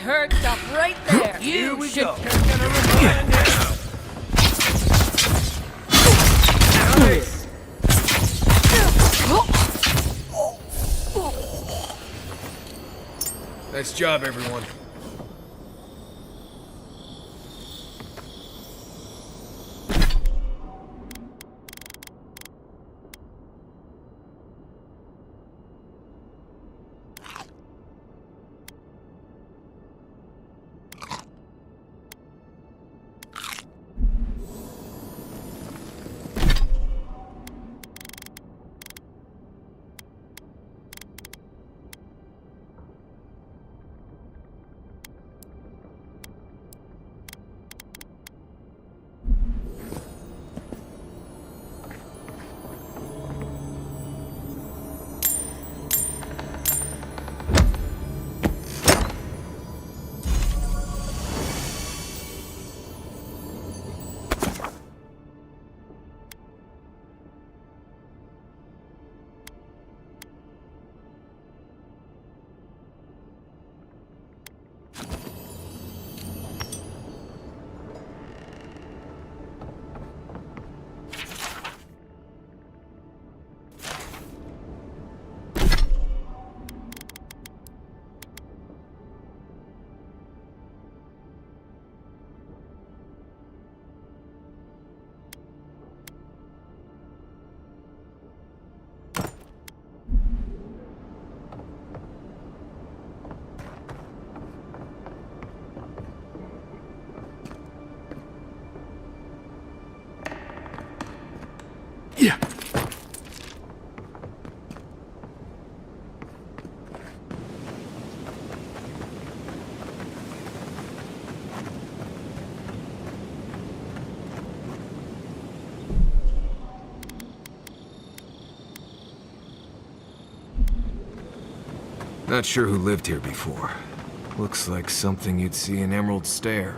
hurt, stop right there. Here we go. Nice job, everyone. Yeah. Not sure who lived here before. Looks like something you'd see in Emerald Stair.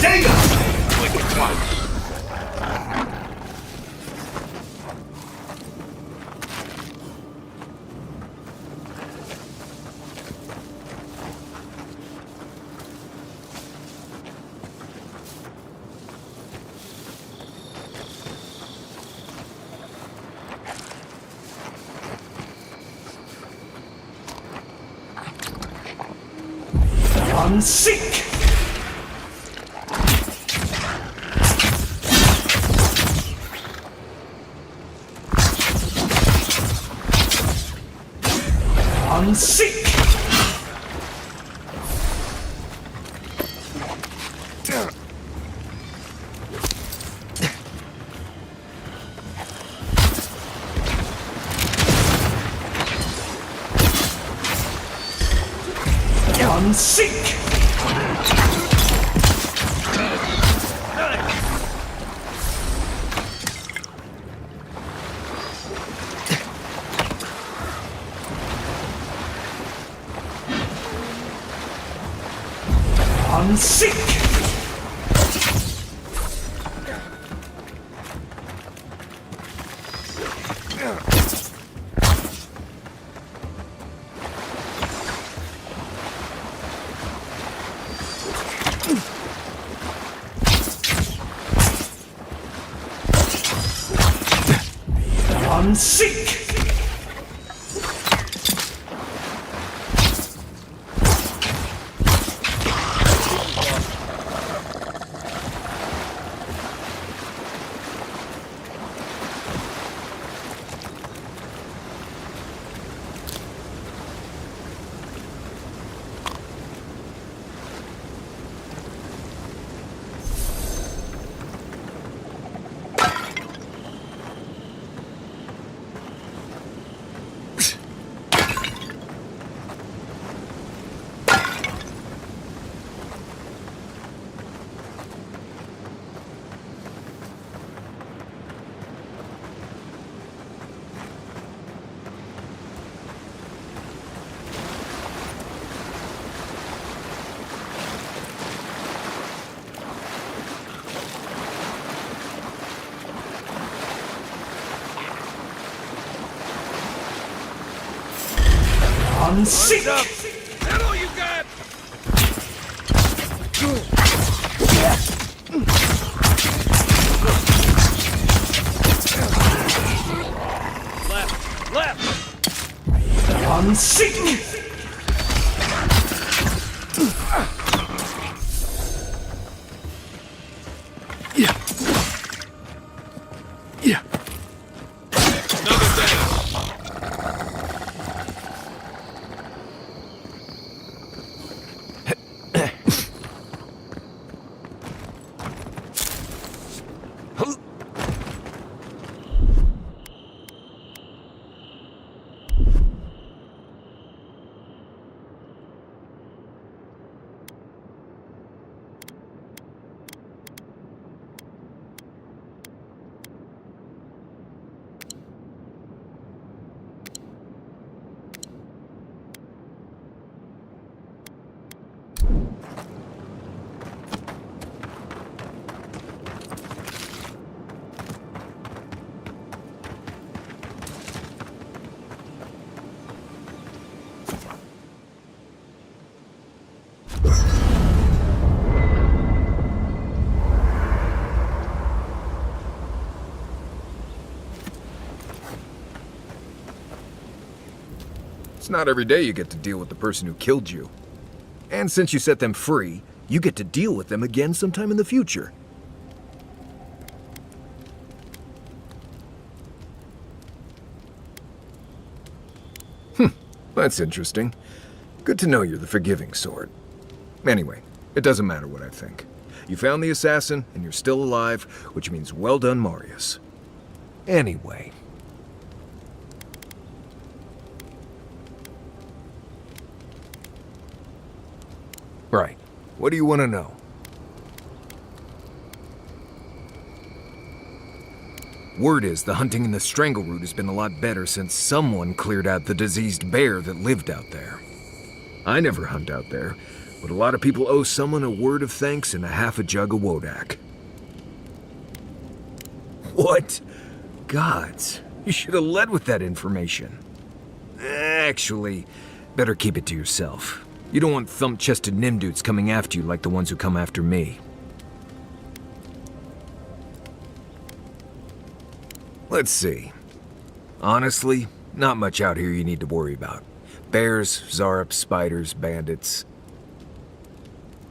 Data! Unseek! Unseek! Unseek! Unseek! Unseek! Unseek! That all you got? Left! Left! Unseek! Yeah. Yeah. Another down. It's not every day you get to deal with the person who killed you. And since you set them free, you get to deal with them again sometime in the future. That's interesting. Good to know you're the forgiving sort. Anyway, it doesn't matter what I think. You found the assassin, and you're still alive, which means well done, Marius. Anyway. Right. What do you want to know? Word is the hunting in the Strangle Root has been a lot better since someone cleared out the diseased bear that lived out there. I never hunt out there, But a lot of people owe someone a word of thanks and a half a jug of Wodak. What? Gods, you should have led with that information. Actually, better keep it to yourself. You don't want thump-chested Nimdudes coming after you like the ones who come after me. Let's see. Honestly, not much out here you need to worry about. Bears, Zarups, spiders, bandits.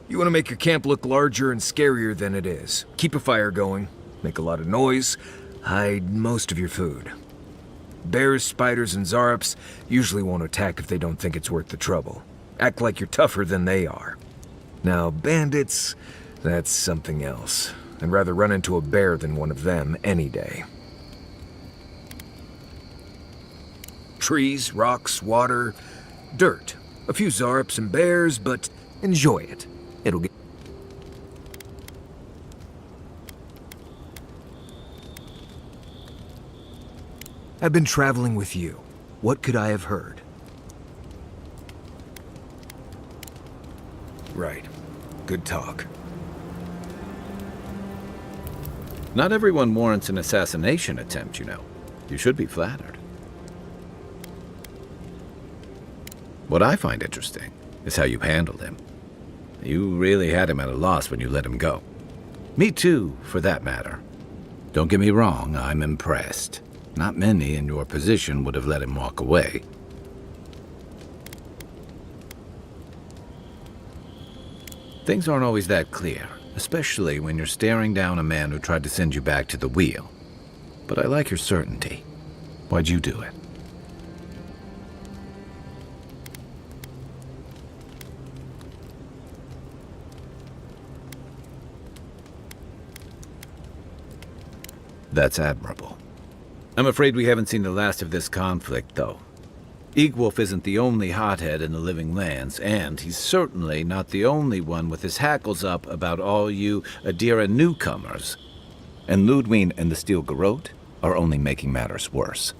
You want to make your camp look larger and scarier than it is. Keep a fire going, make a lot of noise, hide most of your food. Bears, spiders, and Zarups usually won't attack if they don't think it's worth the trouble. Act like you're tougher than they are. Now, bandits, that's something else. I'd rather run into a bear than one of them any day. Trees, rocks, water, dirt. A few Zarups and bears, but enjoy it. It'll get... I've been traveling with you. What could I have heard? Right. Good talk. Not everyone warrants an assassination attempt, you know. You should be flattered. What I find interesting is how you handled him. You really had him at a loss when you let him go. Me too, for that matter. Don't get me wrong, I'm impressed. Not many in your position would have let him walk away. Things aren't always that clear, especially when you're staring down a man who tried to send you back to the wheel. But I like your certainty. Why'd you do it? That's admirable. I'm afraid we haven't seen the last of this conflict, though. Eagwolf isn't the only hothead in the Living Lands, and he's certainly not the only one with his hackles up about all you Adira newcomers. And Ludwig and the Steel Garrote are only making matters worse.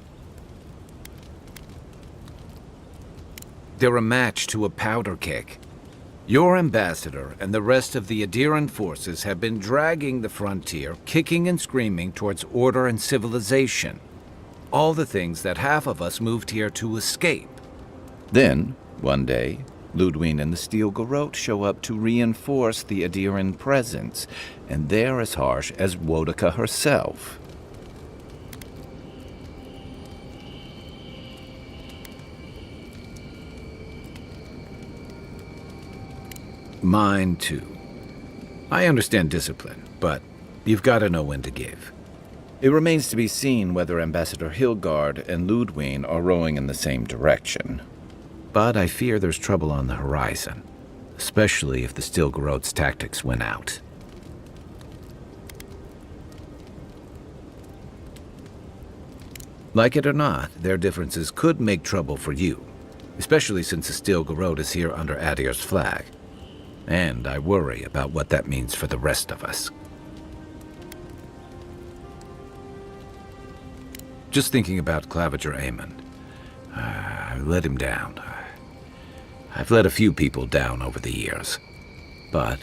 They're a match to a powder keg. Your ambassador and the rest of the Adiran forces have been dragging the frontier, kicking and screaming towards order and civilization. All the things that half of us moved here to escape. Then, one day, Ludwig and the Steel Garrote show up to reinforce the Adiran presence, and they're as harsh as Wodaka herself. Mine, too. I understand discipline, but you've got to know when to give. It remains to be seen whether Ambassador Hilgard and Ludwig are rowing in the same direction. But I fear there's trouble on the horizon, especially if the Steel Garrote's tactics win out. Like it or not, their differences could make trouble for you, especially since the Steel Garrote is here under Adir's flag. And I worry about what that means for the rest of us. Just thinking about Claviger Amon. I let him down. I've let a few people down over the years. But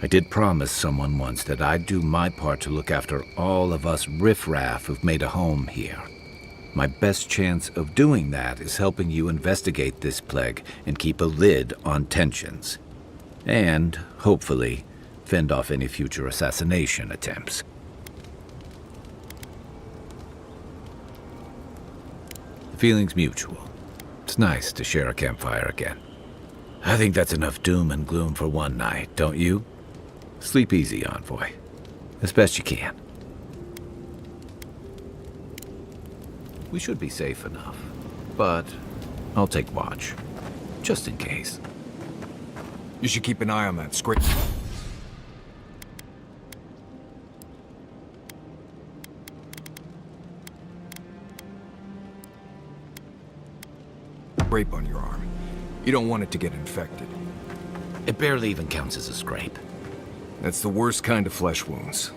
I did promise someone once that I'd do my part to look after all of us riffraff who've made a home here. My best chance of doing that is helping you investigate this plague and keep a lid on tensions. And, hopefully, fend off any future assassination attempts. The feeling's mutual. It's nice to share a campfire again. I think that's enough doom and gloom for one night, don't you? Sleep easy, Envoy. As best you can. We should be safe enough, but I'll take watch, just in case. You should keep an eye on that scrape. Scrape on your arm. You don't want it to get infected. It barely even counts as a scrape. That's the worst kind of flesh wounds.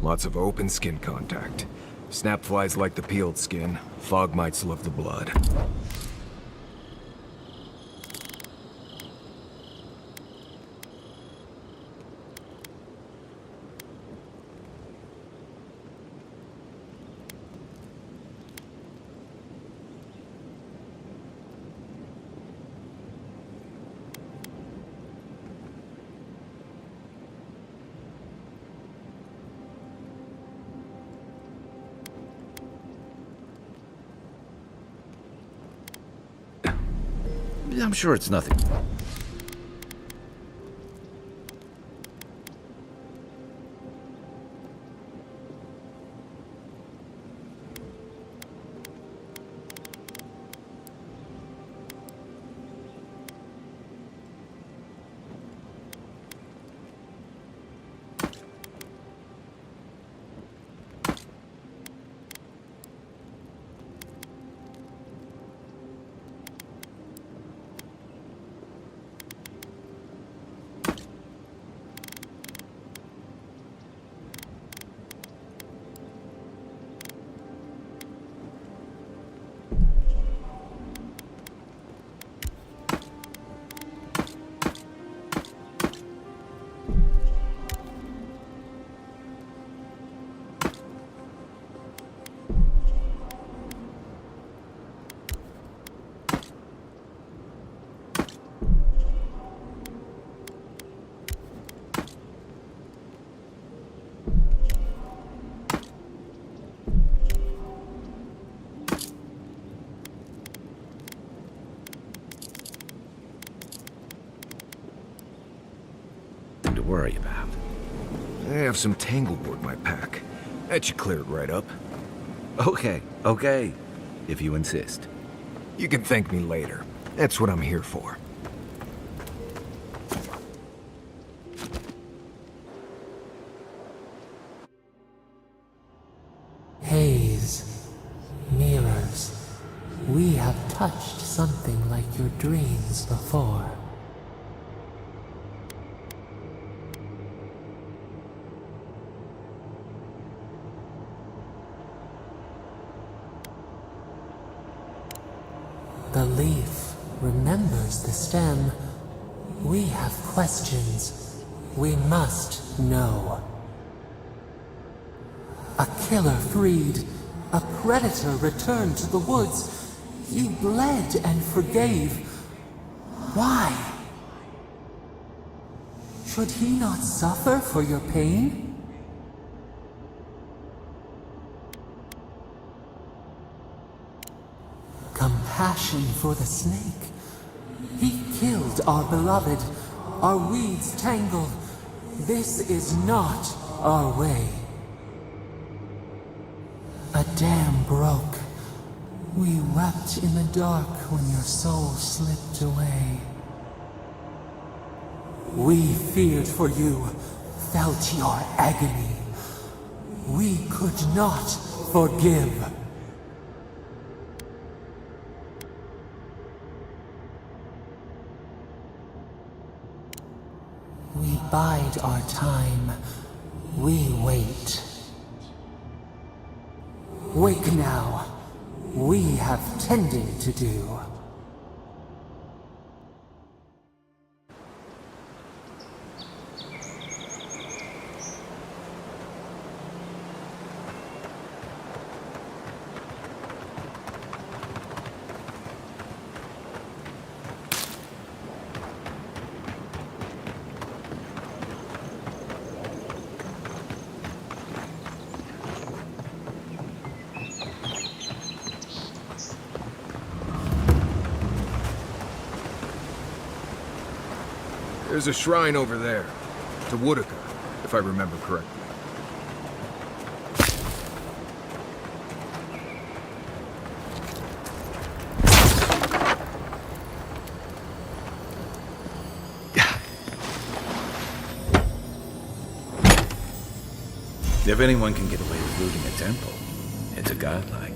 Lots of open skin contact. Snap flies like the peeled skin. Fog mites love the blood. I'm sure it's nothing. To worry about. I have some tanglewood in my pack. That should clear it right up. Okay, if you insist. You can thank me later. That's what I'm here for. Haze, mirrors, we have touched something like your dreams before. The leaf remembers the stem. We have questions. We must know. A killer freed. A predator returned to the woods. He bled and forgave. Why? Should he not suffer for your pain? Compassion for the snake. He killed our beloved. Our weeds tangled. This is not our way. A dam broke. We wept in the dark when your soul slipped away. We feared for you, felt your agony. We could not forgive. We bide our time. We wait. Wake now. We have tending to do. There's a shrine over there, to Woodaka, if I remember correctly. If anyone can get away with looting a temple, it's a godlike.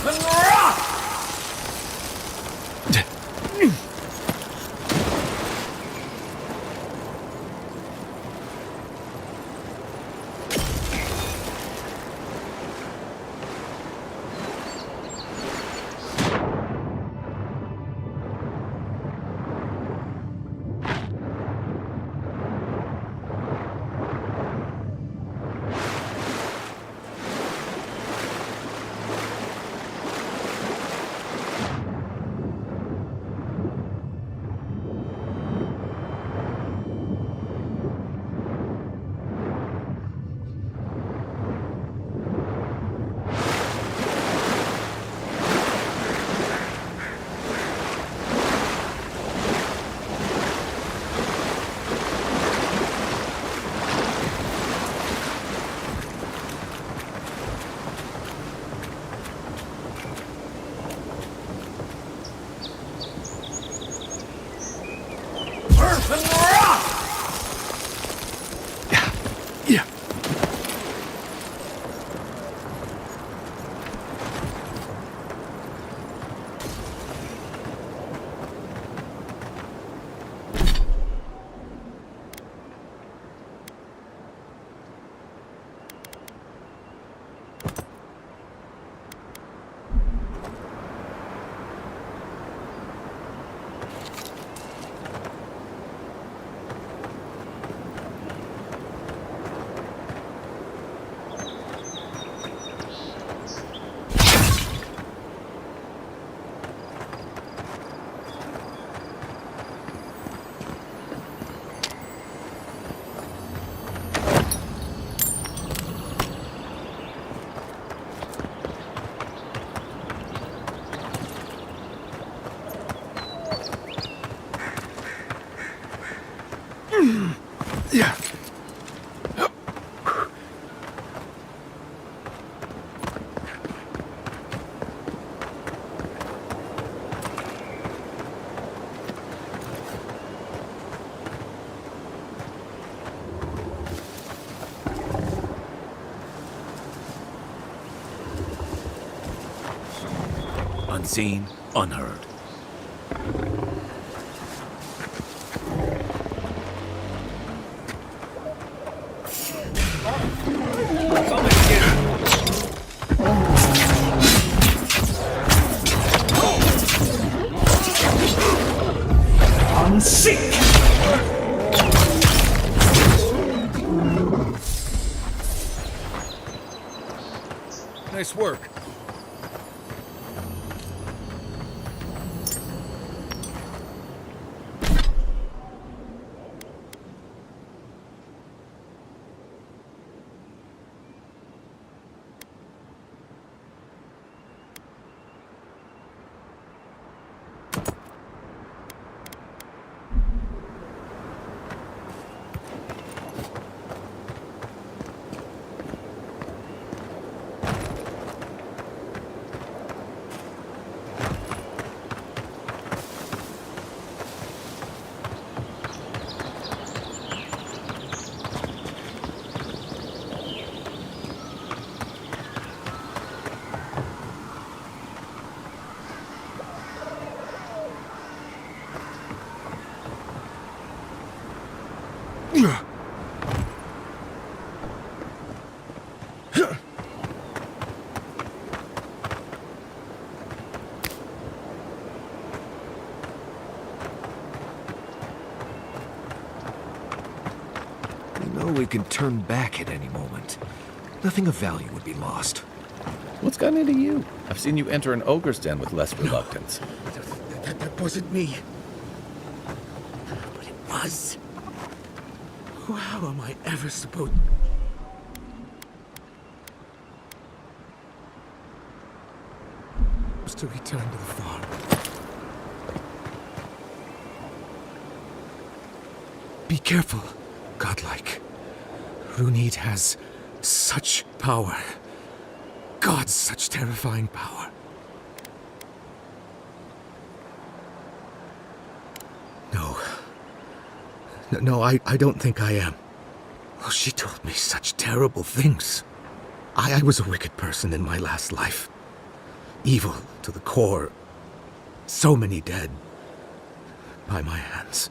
Earth and rock! Earth and rock! Yeah. Yeah. Unseen, unheard. Unseek! Nice work. We can turn back at any moment. Nothing of value would be lost. What's gotten into you? I've seen you enter an ogre's den with less reluctance. That wasn't me. But it was. How am I ever supposed... to return to the farm? Be careful, godlike. Runid has such power. God, such terrifying power. No, I don't think I am. Oh, she told me such terrible things. I was a wicked person in my last life. evil to the core. So many dead by my hands.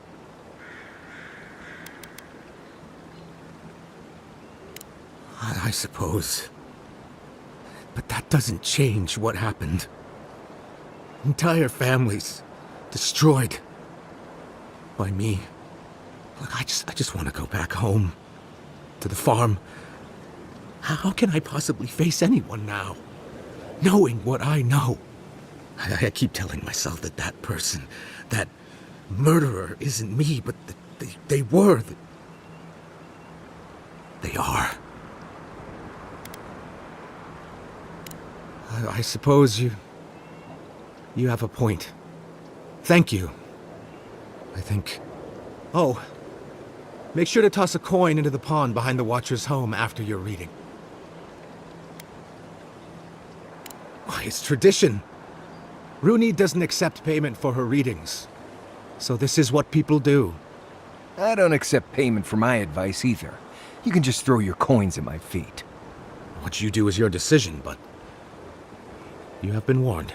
I suppose. But that doesn't change what happened. Entire families destroyed by me. Look, I just want to go back home to the farm. How can I possibly face anyone now, knowing what I know? I keep telling myself that that person, that murderer isn't me, but they were. They are. I suppose you have a point. Thank you. I think. Oh, make sure to toss a coin into the pond behind the Watcher's home after your reading. Why, it's tradition. Rooney doesn't accept payment for her readings. So this is what people do. I don't accept payment for my advice either. You can just throw your coins at my feet. What you do is your decision, but you have been warned.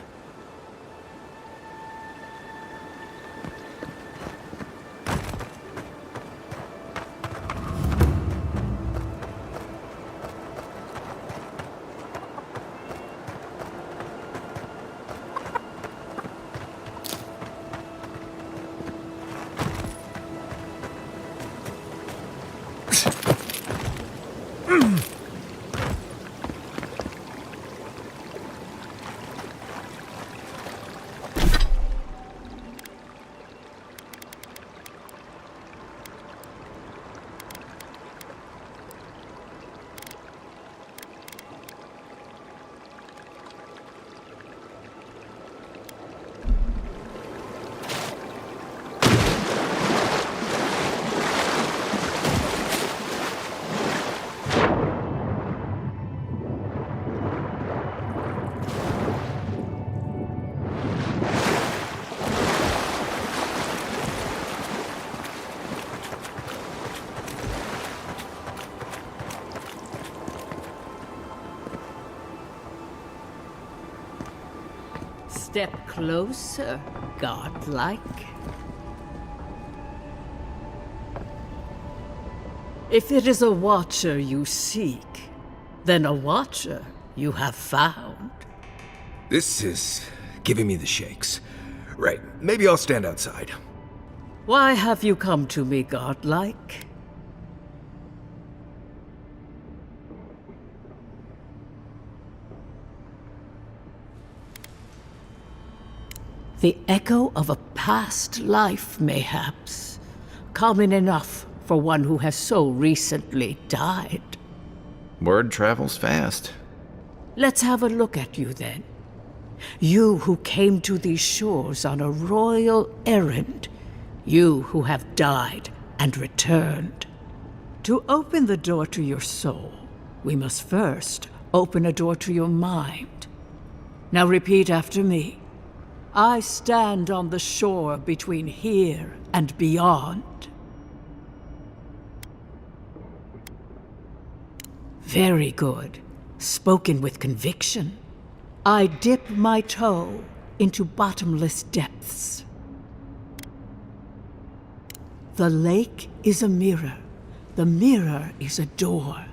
Step closer, godlike. If it is a watcher you seek, then a watcher you have found. This is giving me the shakes. Right, maybe I'll stand outside. Why have you come to me, godlike? The echo of a past life, mayhaps. Common enough for one who has so recently died. Word travels fast. Let's have a look at you then. You who came to these shores on a royal errand. You who have died and returned. To open the door to your soul, we must first open a door to your mind. Now repeat after me. I stand on the shore between here and beyond. Very good. Spoken with conviction. I dip my toe into bottomless depths. The lake is a mirror. The mirror is a door.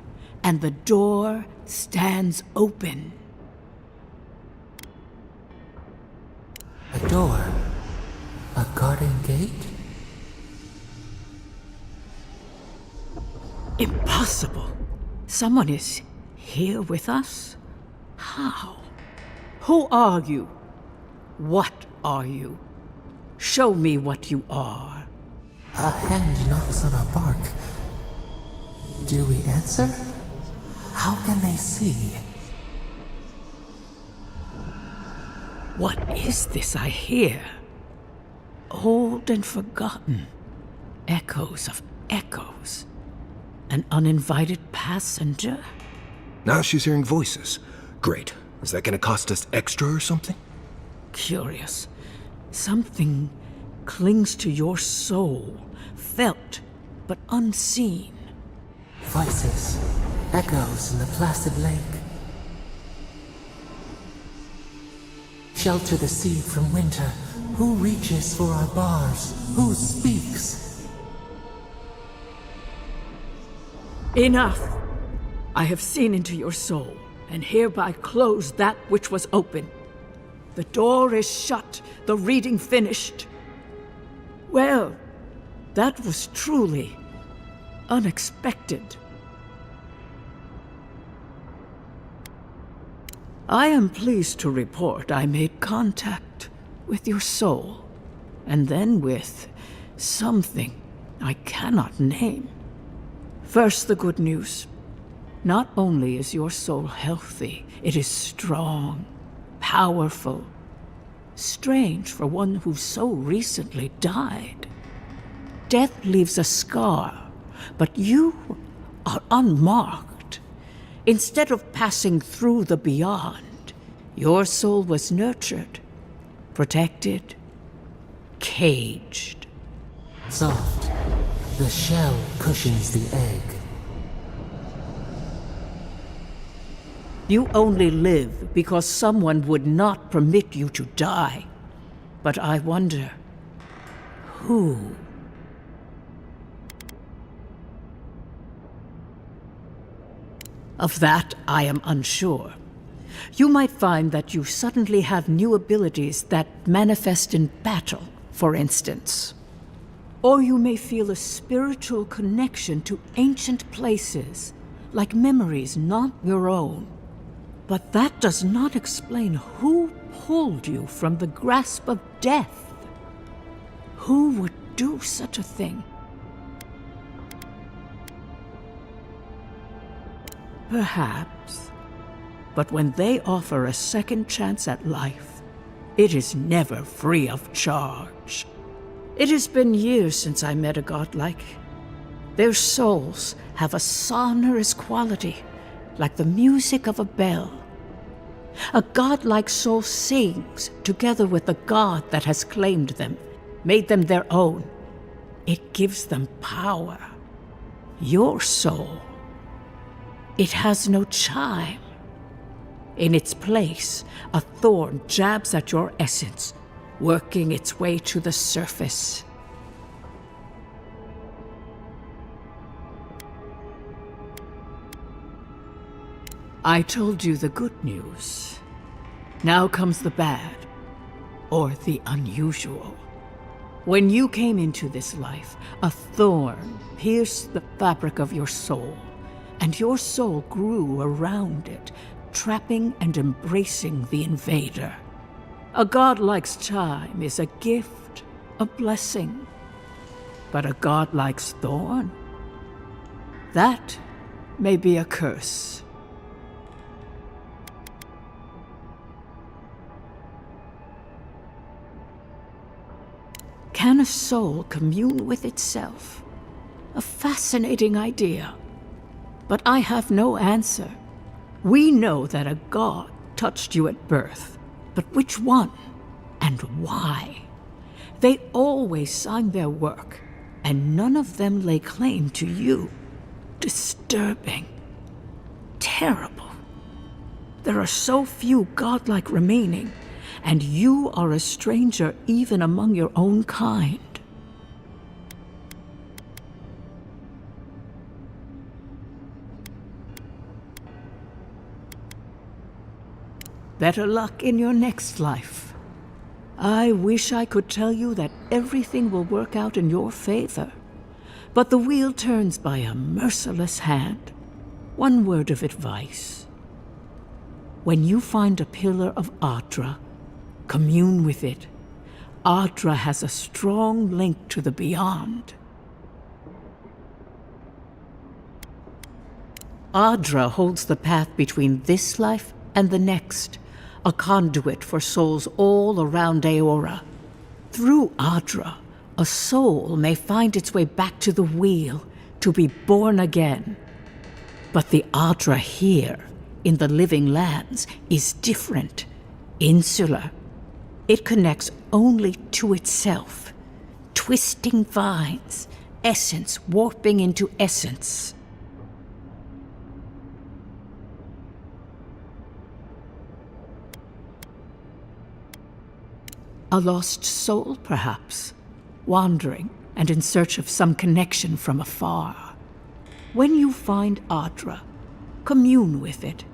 And the door stands open. A door? A garden gate? Impossible. Someone is here with us? How? Who are you? What are you? Show me what you are. A hand knocks on our bark. Do we answer? How can they see? What is this I hear? Old and forgotten. Echoes of echoes. An uninvited passenger? Now she's hearing voices. Great. Is that gonna cost us extra or something? Curious. Something clings to your soul, felt but unseen. Voices, echoes in the placid lake. Shelter the seed from winter. Who reaches for our bars? Who speaks? Enough! I have seen into your soul, and hereby close that which was open. The door is shut, the reading finished. Well, that was truly unexpected. I am pleased to report I made contact with your soul, and then with something I cannot name. First, the good news. Not only is your soul healthy, it is strong, powerful. Strange for one who so recently died. Death leaves a scar, but you are unmarked. Instead of passing through the beyond, your soul was nurtured, protected, caged. Soft. The shell cushions the egg. You only live because someone would not permit you to die. But I wonder, who? Of that, I am unsure. You might find that you suddenly have new abilities that manifest in battle, for instance. Or you may feel a spiritual connection to ancient places, like memories not your own. But that does not explain who pulled you from the grasp of death. Who would do such a thing? Perhaps. But when they offer a second chance at life, it is never free of charge. It has been years since I met a godlike. Their souls have a sonorous quality, like the music of a bell. A godlike soul sings together with the god that has claimed them, made them their own. It gives them power. Your soul, it has no chime. In its place, a thorn jabs at your essence, working its way to the surface. I told you the good news. Now comes the bad, or the unusual. When you came into this life, a thorn pierced the fabric of your soul, and your soul grew around it, trapping and embracing the invader. A godlike's chime is a gift, a blessing. But a godlike's thorn? That may be a curse. Can a soul commune with itself? A fascinating idea. But I have no answer. We know that a god touched you at birth, but which one and why? They always signed their work, and none of them lay claim to you. Disturbing. Terrible. There are so few godlike remaining, and you are a stranger even among your own kind. Better luck in your next life. I wish I could tell you that everything will work out in your favor, but the wheel turns by a merciless hand. One word of advice. When you find a pillar of Adra, commune with it. Adra has a strong link to the beyond. Adra holds the path between this life and the next, a conduit for souls all around Aora. Through Adra, a soul may find its way back to the wheel, to be born again. But the Adra here, in the living lands, is different, insular. It connects only to itself. Twisting vines, essence warping into essence. A lost soul, perhaps, wandering and in search of some connection from afar. When you find Adra, commune with it.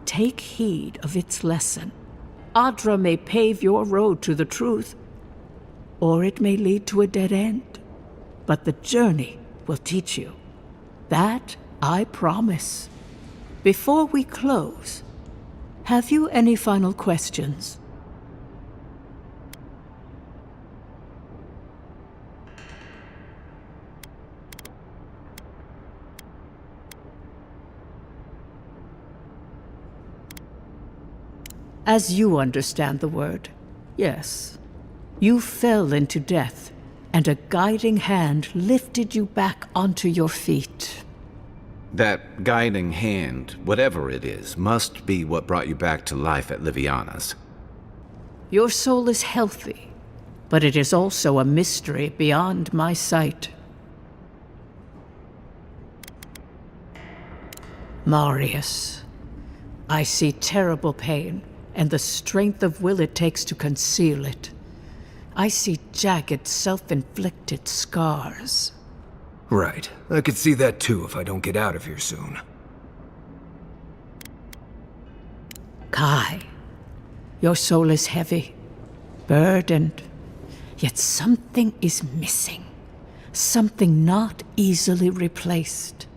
Take heed of its lesson. Adra may pave your road to the truth, or it may lead to a dead end. But the journey will teach you. That I promise. Before we close, have you any final questions? As you understand the word, yes. You fell into death, and a guiding hand lifted you back onto your feet. That guiding hand, whatever it is, must be what brought you back to life at Liviana's. Your soul is healthy, but it is also a mystery beyond my sight. Marius, I see terrible pain, and the strength of will it takes to conceal it. I see jagged, self-inflicted scars. Right. I could see that too if I don't get out of here soon. Kai, your soul is heavy, burdened, yet something is missing. Something not easily replaced.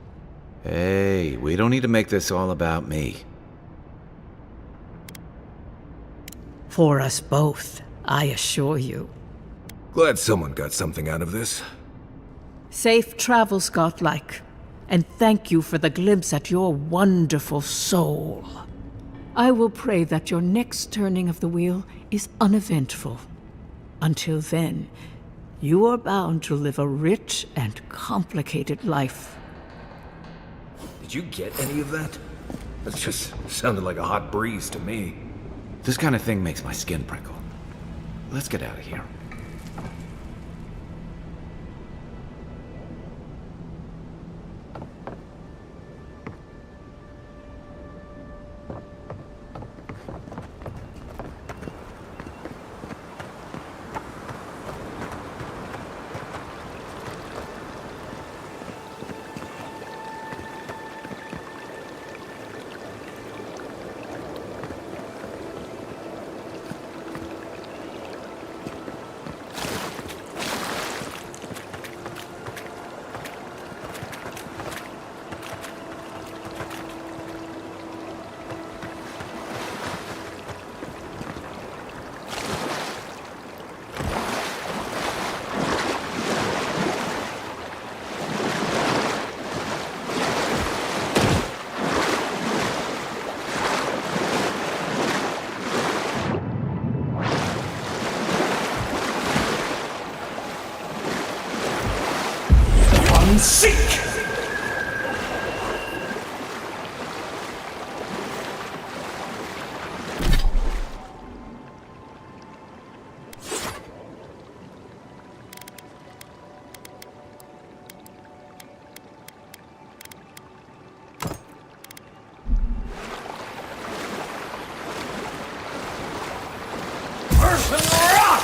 Hey, we don't need to make this all about me. For us both, I assure you. Glad someone got something out of this. Safe travels, Godlike, and thank you for the glimpse at your wonderful soul. I will pray that your next turning of the wheel is uneventful. Until then, you are bound to live a rich and complicated life. Did you get any of that? That just sounded like a hot breeze to me. This kind of thing makes my skin prickle. Let's get out of here. Seek! Earth and rock!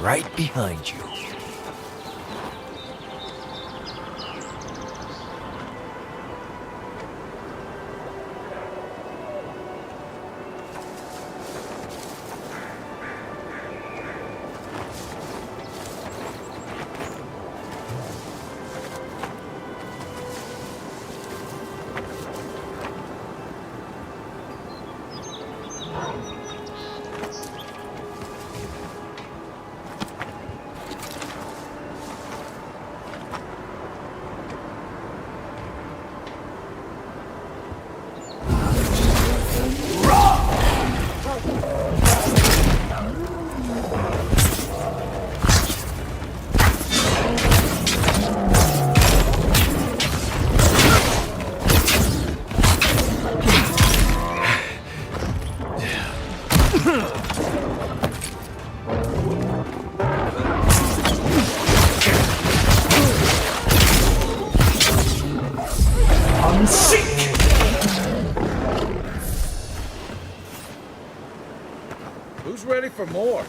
Right behind you. Who's ready for more?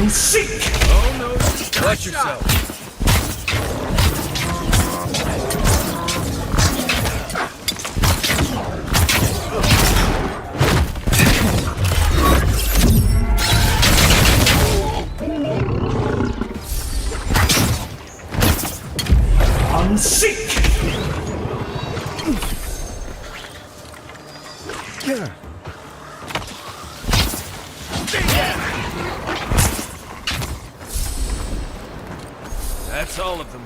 Seek! Oh no! Watch yourself! Unseek! That's all of them.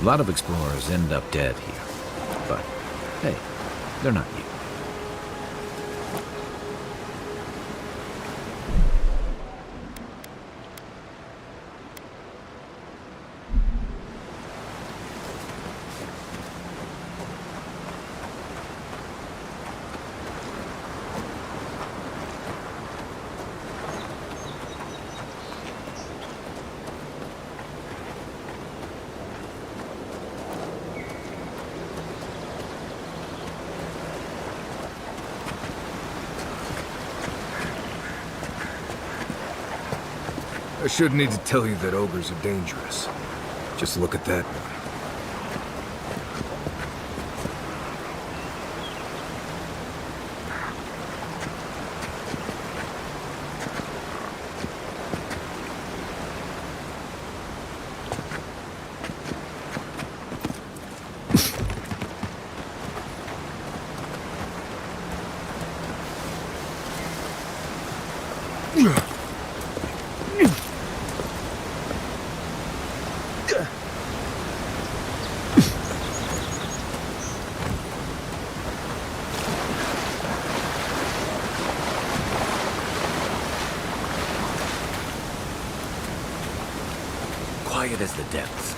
lot of explorers end up dead here. But, hey, they're not you. I shouldn't need to tell you that ogres are dangerous. Just look at that one. Quiet as the depths.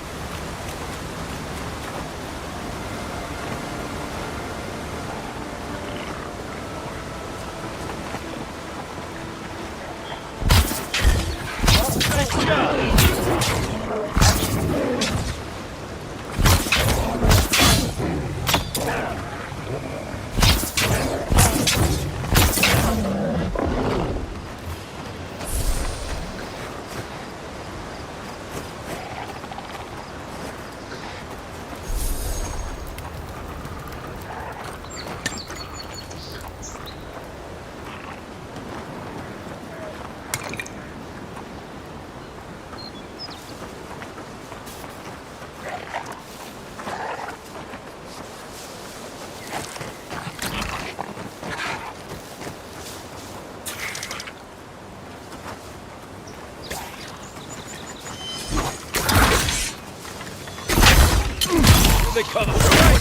They come right.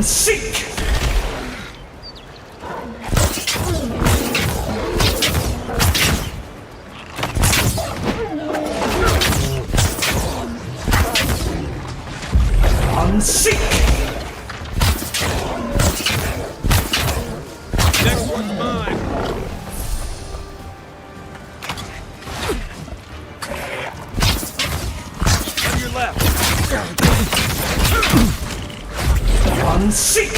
Seek! Seek! Next one's mine. On your left. Seek!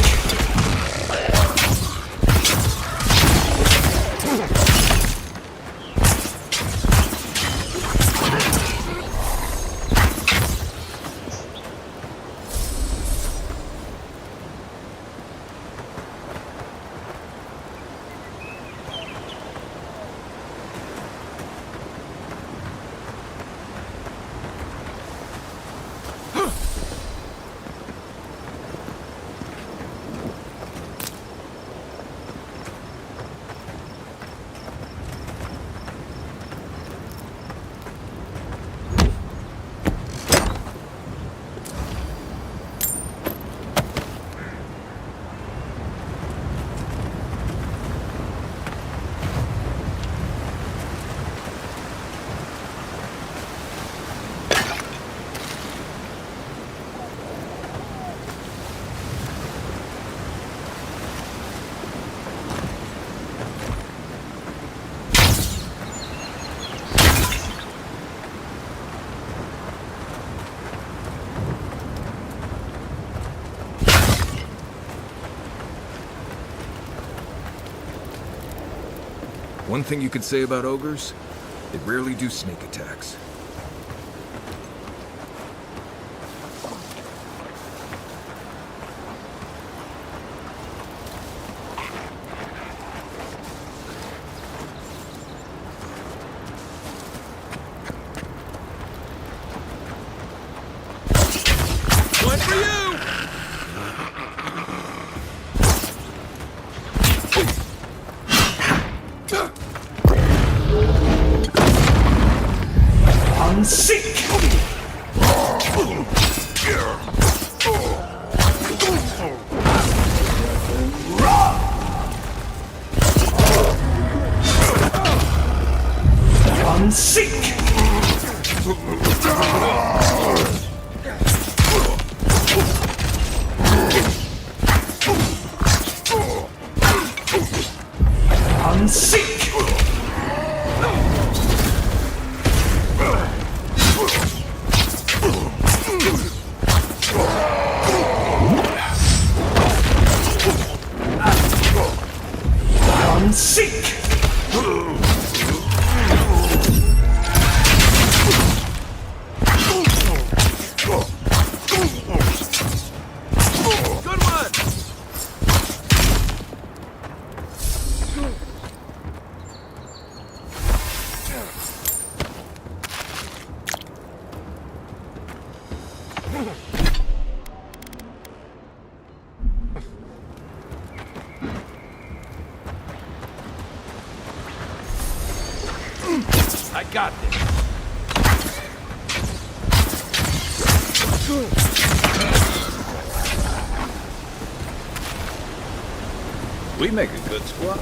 One thing you could say about ogres, they rarely do sneak attacks. One for you! Unseek! Unseek! Unseek! Unseek! Good one! I got this. We make a good squad.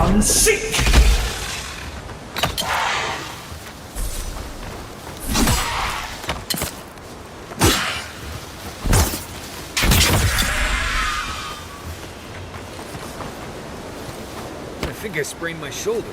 I'm sick! I think I sprained my shoulder.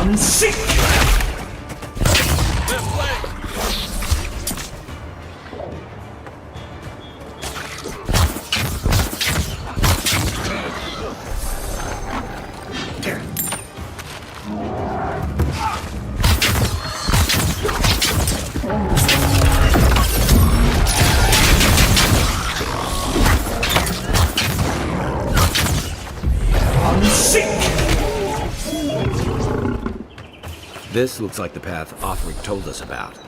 I'm sick! Left leg. I'm sick! This looks like the path Offric told us about.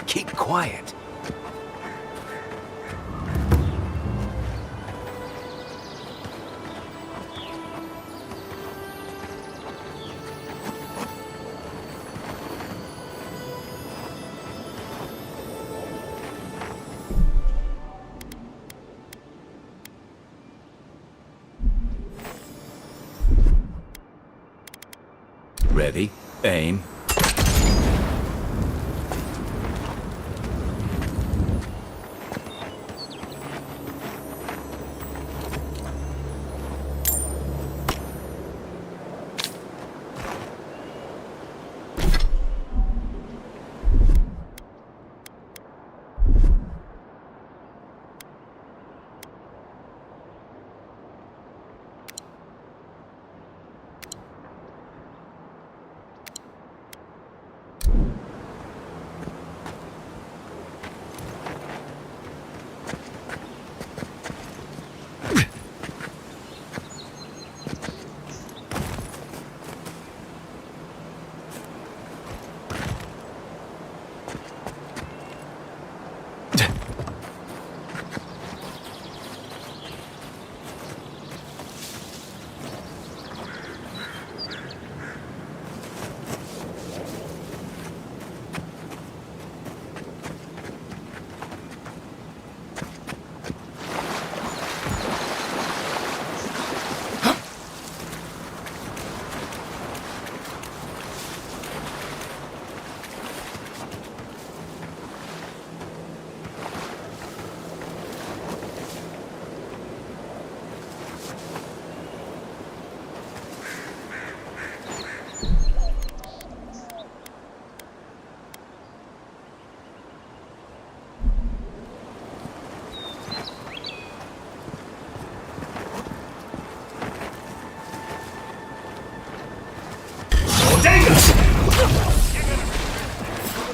Keep quiet. Ready? Aim.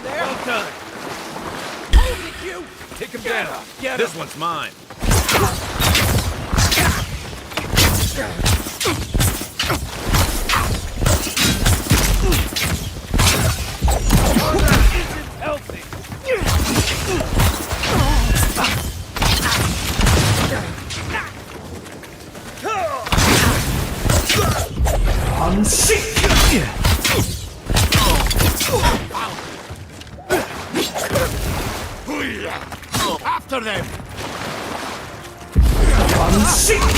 Well done. Take him down. Get This him. one's mine. Healthy. Unseek! After them! Unseek!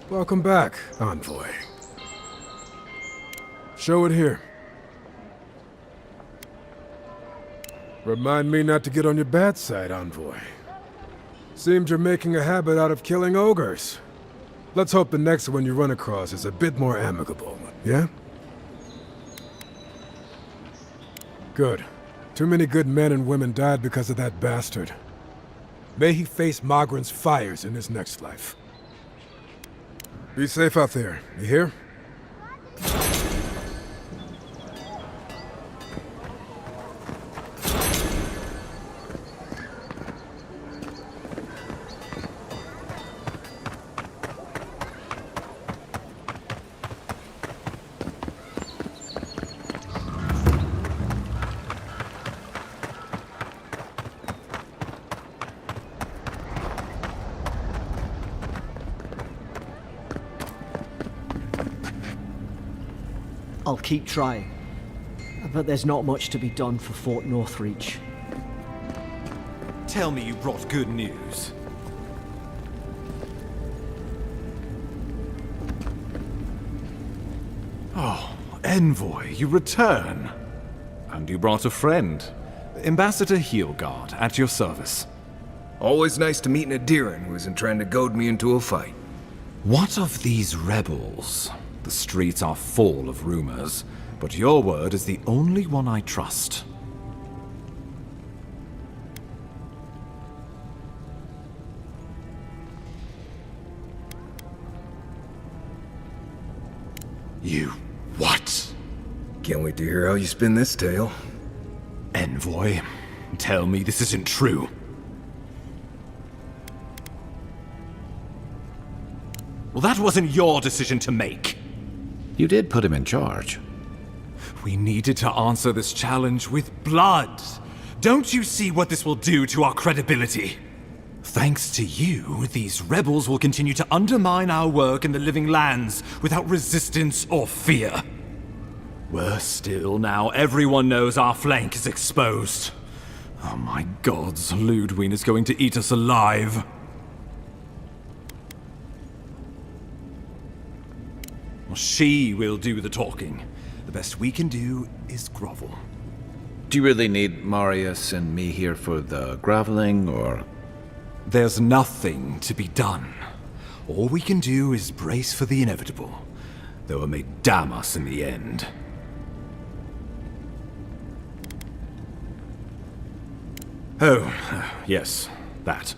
Welcome back, Envoy. Show it here. Remind me not to get on your bad side, Envoy. Seems you're making a habit out of killing ogres. Let's hope the next one you run across is a bit more amicable, yeah? Good. Too many good men and women died because of that bastard. May he face Magran's fires in his next life. Be safe out there, you hear? I'll keep trying. But there's not much to be done for Fort Northreach. Tell me you brought good news. Oh, Envoy, you return. And you brought a friend. Ambassador Heelguard, at your service. Always nice to meet an Adiran who isn't trying to goad me into a fight. What of these rebels? The streets are full of rumors, but your word is the only one I trust. You what? Can't wait to hear how you spin this tale. Envoy, tell me this isn't true. Well, that wasn't your decision to make. You did put him in charge. We needed to answer this challenge with blood. Don't you see what this will do to our credibility? Thanks to you, these rebels will continue to undermine our work in the Living Lands without resistance or fear. Worse still, now everyone knows our flank is exposed. Oh my gods, Ludwig is going to eat us alive. Well, she will do the talking. The best we can do is grovel. Do you really need Marius and me here for the groveling, or...? There's nothing to be done. All we can do is brace for the inevitable, though it may damn us in the end. Oh, yes, that.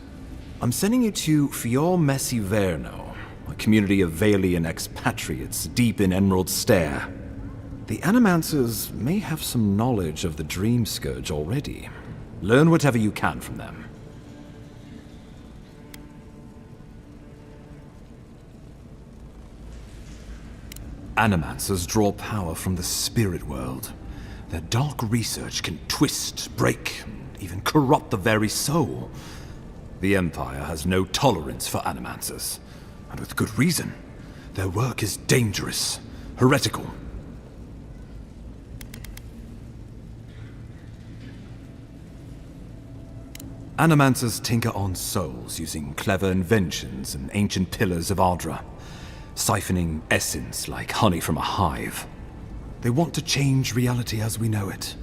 I'm sending you to Fior Messi Verno, a community of Valian expatriates deep in Emerald Stair. The Animancers may have some knowledge of the Dream Scourge already. Learn whatever you can from them. Animancers draw power from the spirit world. Their dark research can twist, break, and even corrupt the very soul. The Empire has no tolerance for Animancers, and with good reason. Their work is dangerous, heretical. Animancers tinker on souls using clever inventions and ancient pillars of Ardra, siphoning essence like honey from a hive. They want to change reality as we know it,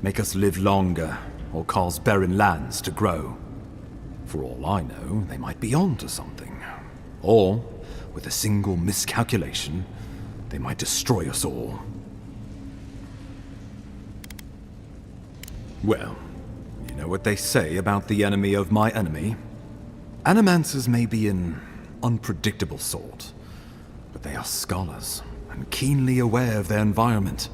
make us live longer, or cause barren lands to grow. For all I know, they might be on to something. Or, with a single miscalculation, they might destroy us all. Well, you know what they say about the enemy of my enemy? Animancers may be an unpredictable sort, but they are scholars, and keenly aware of their environment.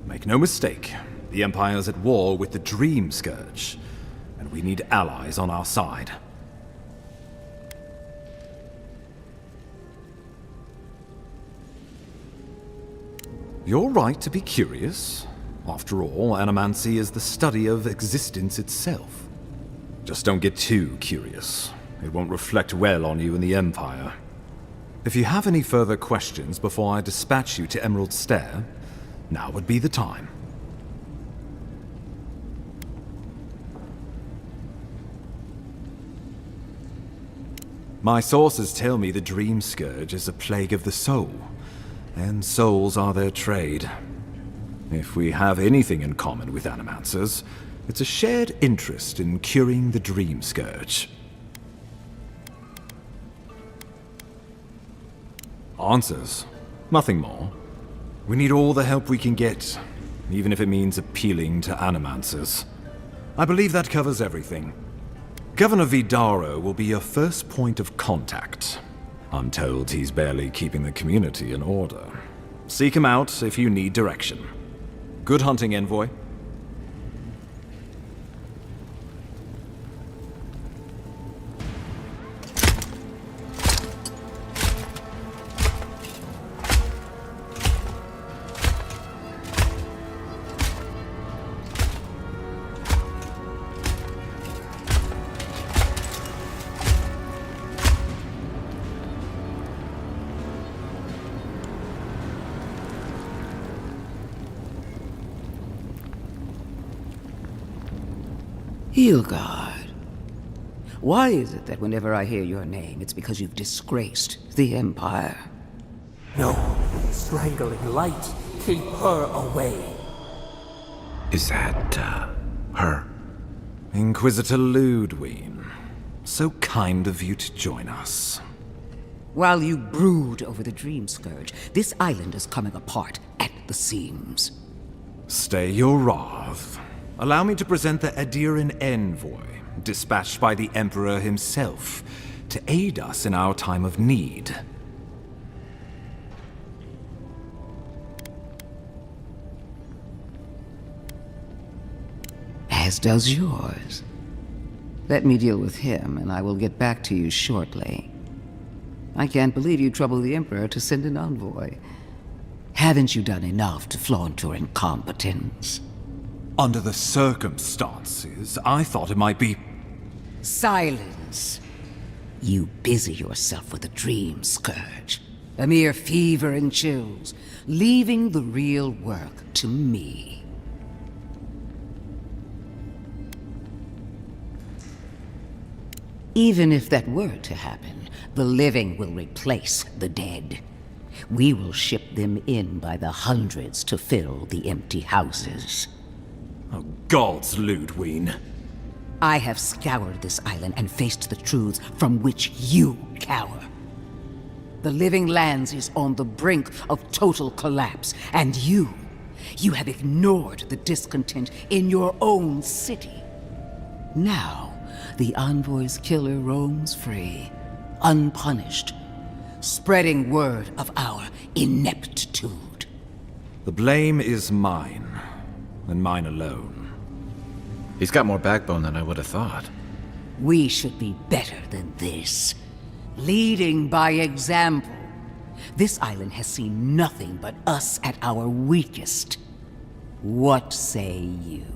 Make no mistake, the Empire's at war with the Dream Scourge, and we need allies on our side. You're right to be curious. After all, Animancy is the study of existence itself. Just don't get too curious. It won't reflect well on you in the Empire. If you have any further questions before I dispatch you to Emerald Stair, now would be the time. My sources tell me the Dream Scourge is a plague of the soul, and souls are their trade. If we have anything in common with Animancers, it's a shared interest in curing the Dream Scourge. Answers. Nothing more. We need all the help we can get, even if it means appealing to Animancers. I believe that covers everything. Governor Vidaro will be your first point of contact. I'm told he's barely keeping the community in order. Seek him out if you need direction. Good hunting, Envoy. Hilgard. Why is it that whenever I hear your name, it's because you've disgraced the Empire? No. Strangling light. Keep her away. Is that, her? Inquisitor Ludwig. So kind of you to join us. While you brood over the Dream Scourge, this island is coming apart at the seams. Stay your wrath. Allow me to present the Adiran envoy, dispatched by the Emperor himself, to aid us in our time of need. As does yours. Let me deal with him, and I will get back to you shortly. I can't believe you troubled the Emperor to send an envoy. Haven't you done enough to flaunt your incompetence? Under the circumstances, I thought it might be... Silence! You busy yourself with a dream scourge. A mere fever and chills, leaving the real work to me. Even if that were to happen, the living will replace the dead. We will ship them in by the hundreds to fill the empty houses. Oh, gods, Ludwig. I have scoured this island and faced the truths from which you cower. The Living Lands is on the brink of total collapse, and you have ignored the discontent in your own city. Now, the Envoy's killer roams free, unpunished, spreading word of our ineptitude. The blame is mine, and mine alone. He's got more backbone than I would have thought. We should be better than this. Leading by example. This island has seen nothing but us at our weakest. What say you?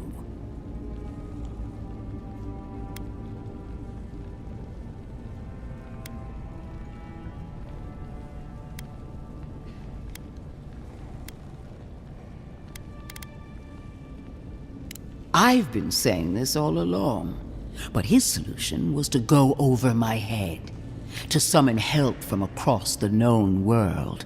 I've been saying this all along, but his solution was to go over my head, to summon help from across the known world.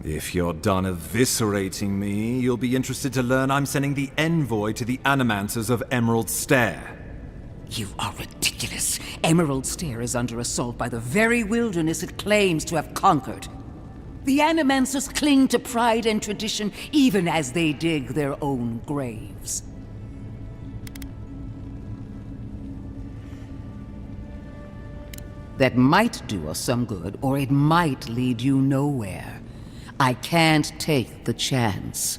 If you're done eviscerating me, you'll be interested to learn I'm sending the envoy to the Animancers of Emerald Stair. You are ridiculous. Emerald Stair is under assault by the very wilderness it claims to have conquered. The Animancers cling to pride and tradition even as they dig their own graves. That might do us some good, or it might lead you nowhere. I can't take the chance.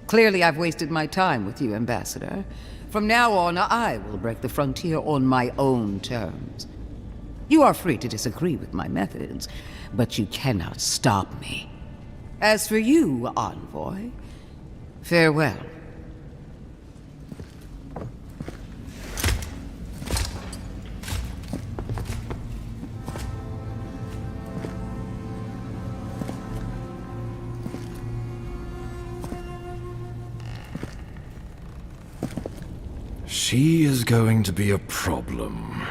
Clearly, I've wasted my time with you, Ambassador. From now on, I will break the frontier on my own terms. You are free to disagree with my methods, but you cannot stop me. As for you, Envoy, farewell. She is going to be a problem.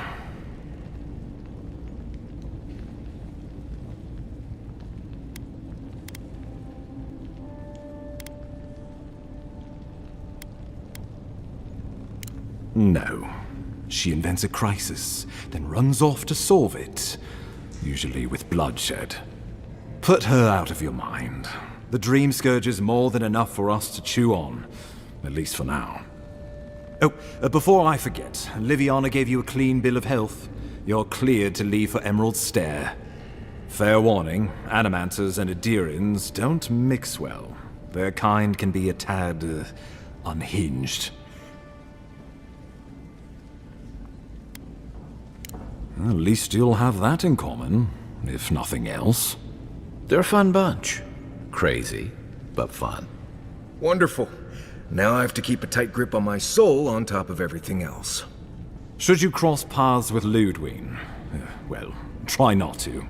No. She invents a crisis, then runs off to solve it, usually with bloodshed. Put her out of your mind. The Dream Scourge is more than enough for us to chew on, at least for now. Oh, before I forget, Liviana gave you a clean bill of health. You're cleared to leave for Emerald Stair. Fair warning, Animancers and Adirans don't mix well. Their kind can be a tad, unhinged. At least you'll have that in common, if nothing else. They're a fun bunch. Crazy, but fun. Wonderful. Now I have to keep a tight grip on my soul on top of everything else. Should you cross paths with Ludwig, well, try not to.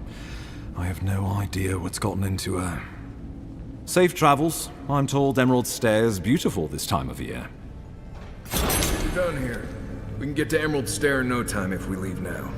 I have no idea what's gotten into her. Safe travels. I'm told Emerald Stair's beautiful this time of year. You're done here. We can get to Emerald Stair in no time if we leave now.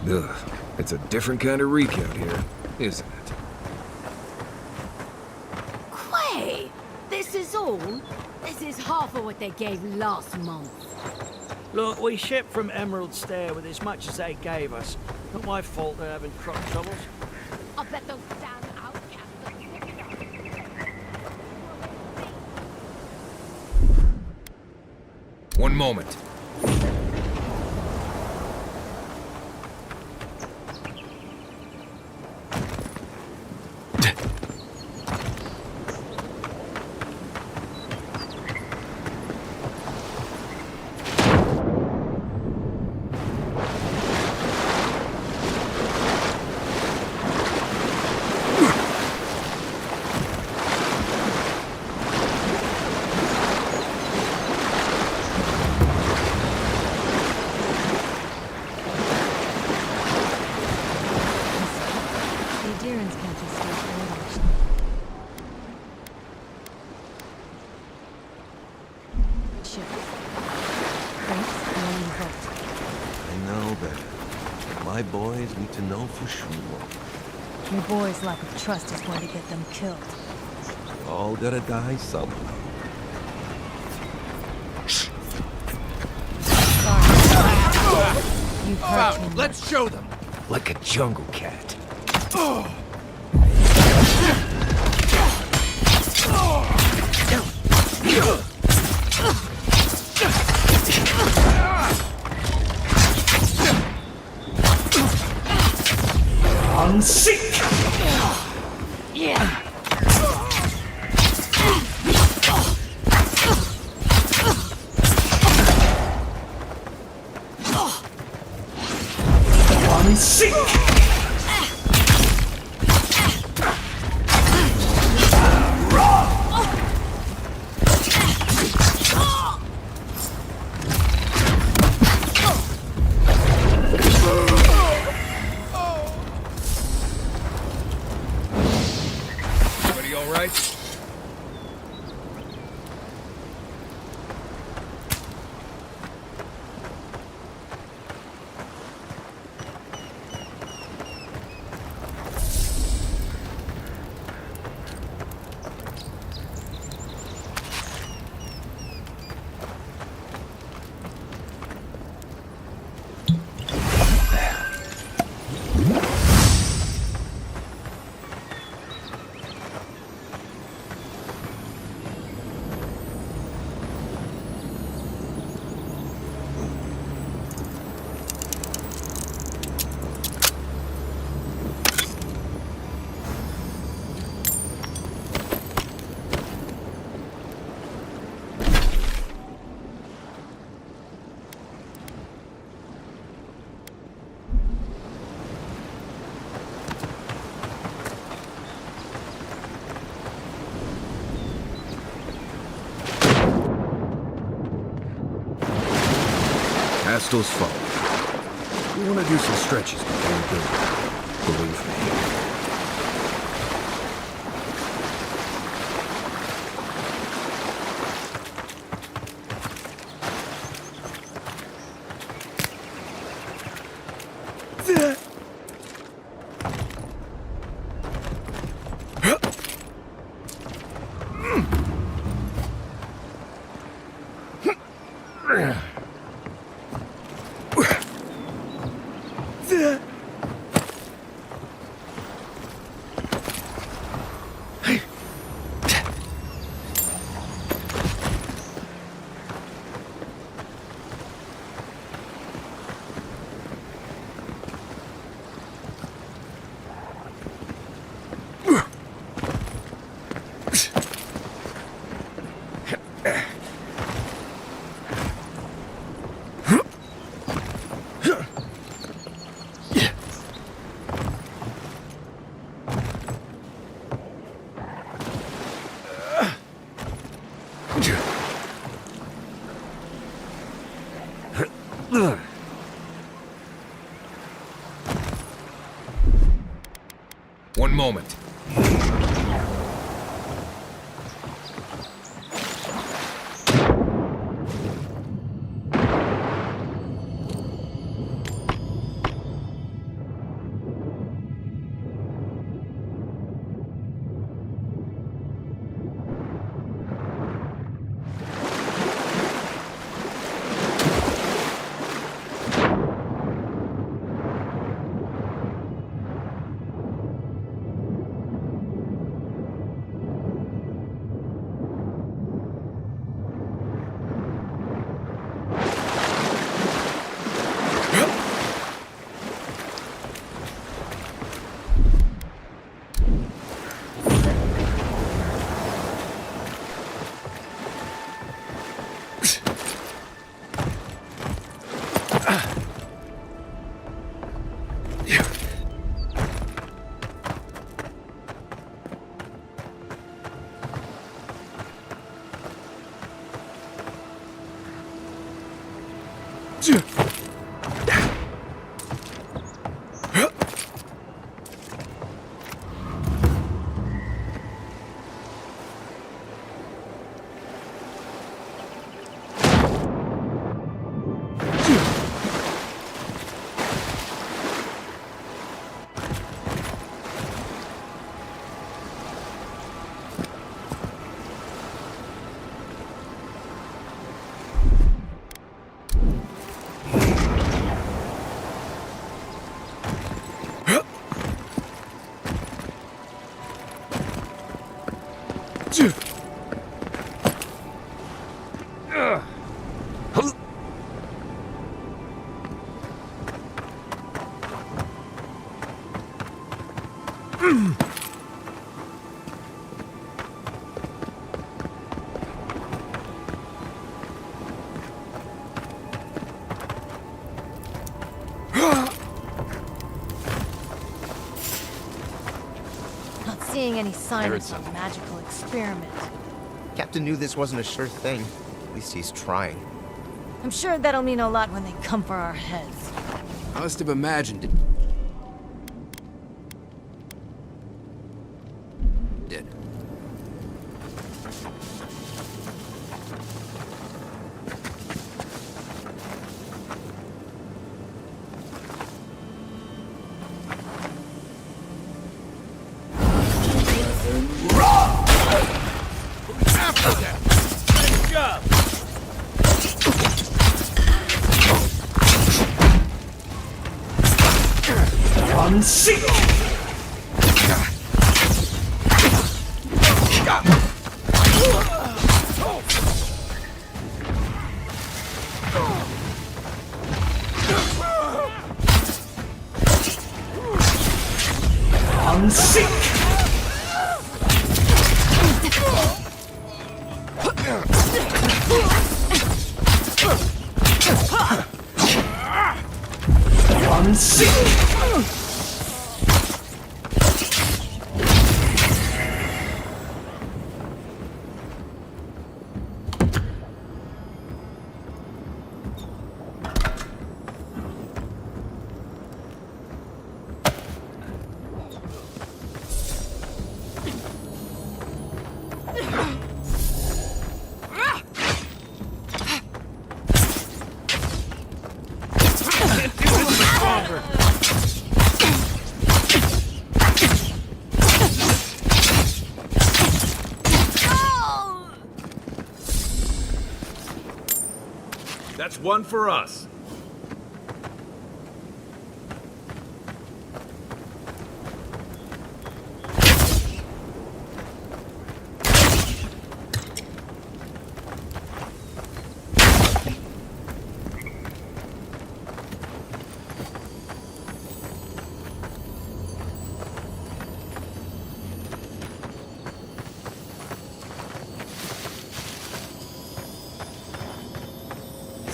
Ugh, it's a different kind of reek out here, isn't it? Quay! This is all? This is half of what they gave last month. Look, we shipped from Emerald Stair with as much as they gave us. Not my fault they're having truck troubles. I bet those damn outcasts. One moment. My boys need to know for sure. Your boy's lack of trust is going to get them killed. We all gotta die somehow. You've hurt me. Let's show them. Like a jungle cat. Seek! Yeah. Seek! hostiles follow. You want to do some stretches before you go. Believe me. One moment. Not seeing any signs of a magical experiment. Captain knew this wasn't a sure thing. At least he's trying. I'm sure that'll mean a lot when they come for our heads. I must have imagined it. Did. Unseat! That's one for us.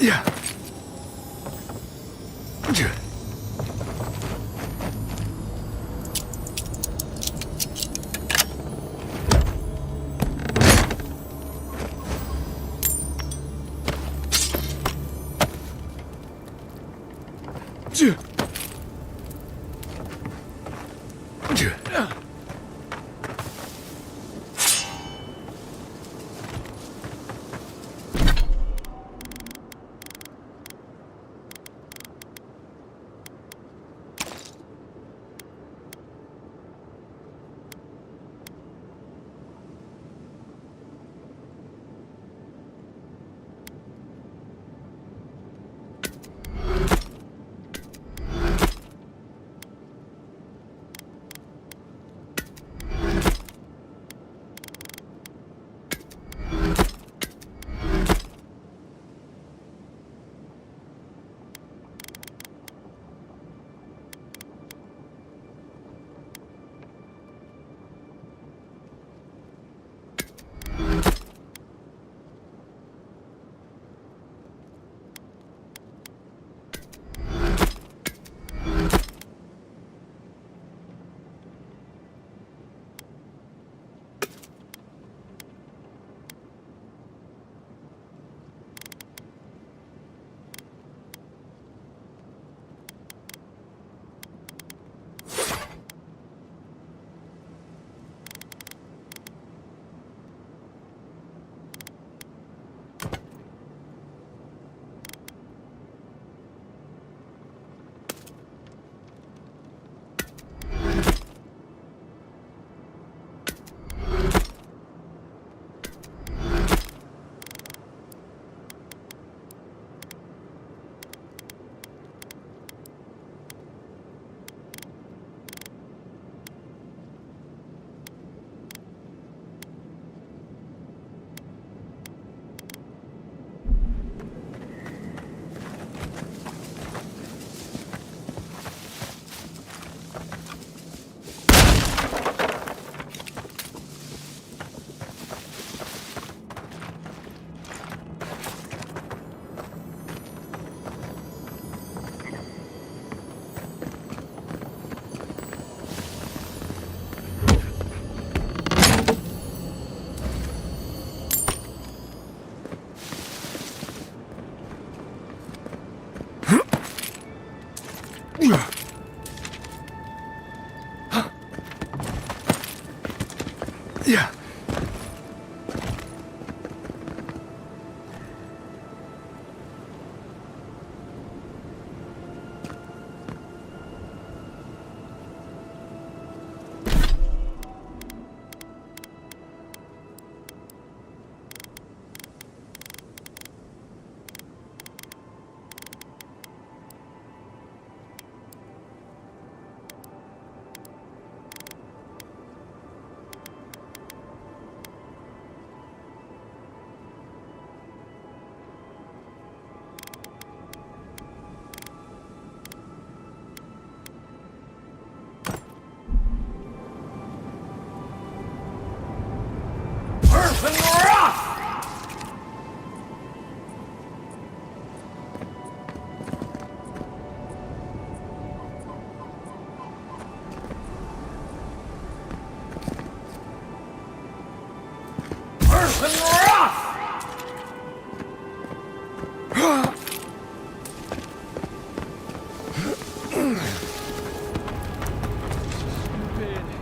Yeah. Yeah.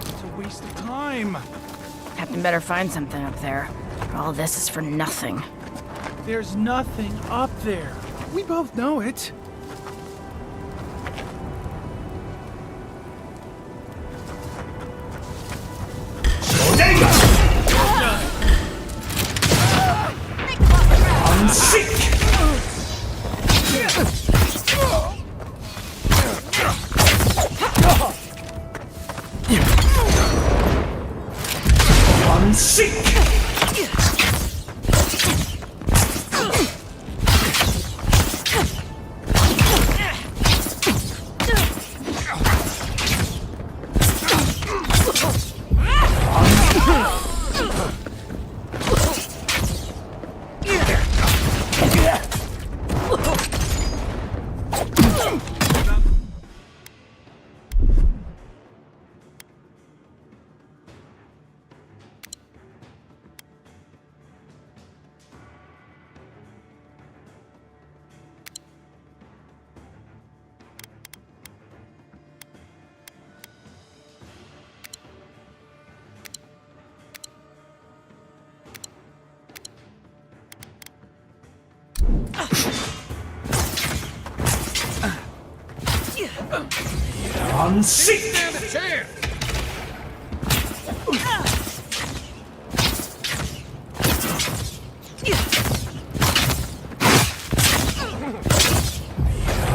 It's a waste of time. Captain better find something up there. All this is for nothing. There's nothing up there. We both know it. Unseek! Unseek! Unseek! Stand a chance!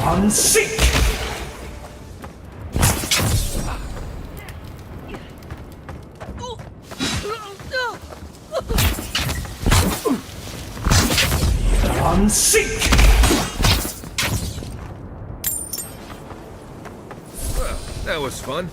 Unseek! Unseek! Well, that was fun.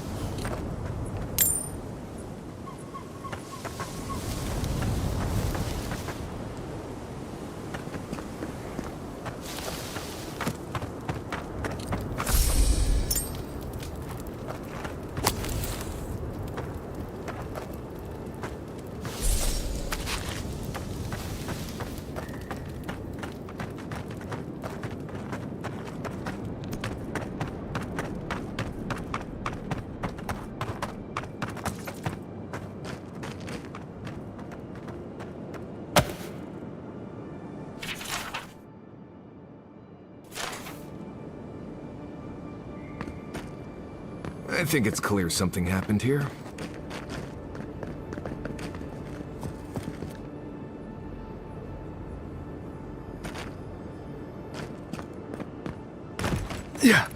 I think it's clear something happened here. Yeah.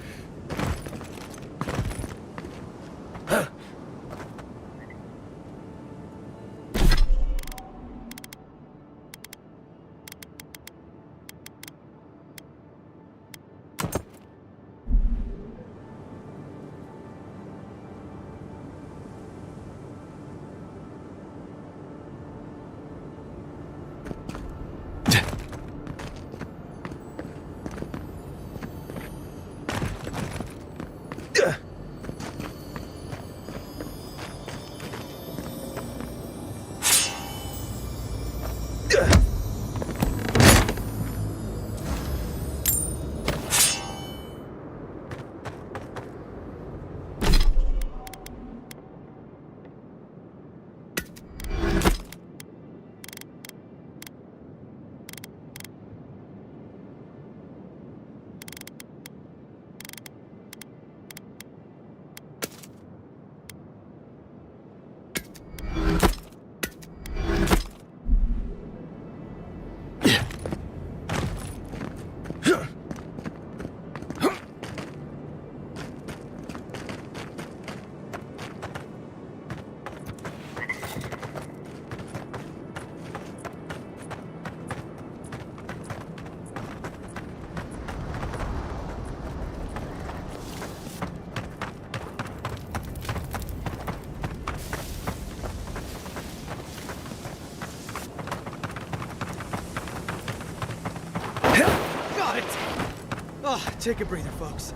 Oh, take a breather, folks.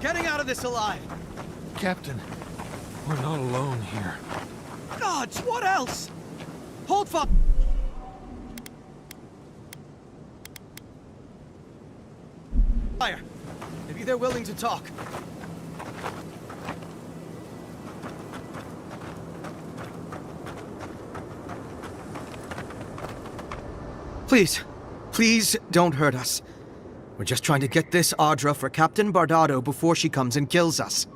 Getting out of this alive. Captain, we're not alone here. Gods, what else? Hold fire. Maybe they're willing to talk. Please don't hurt us. We're just trying to get this Ardra for Captain Bardado before she comes and kills us.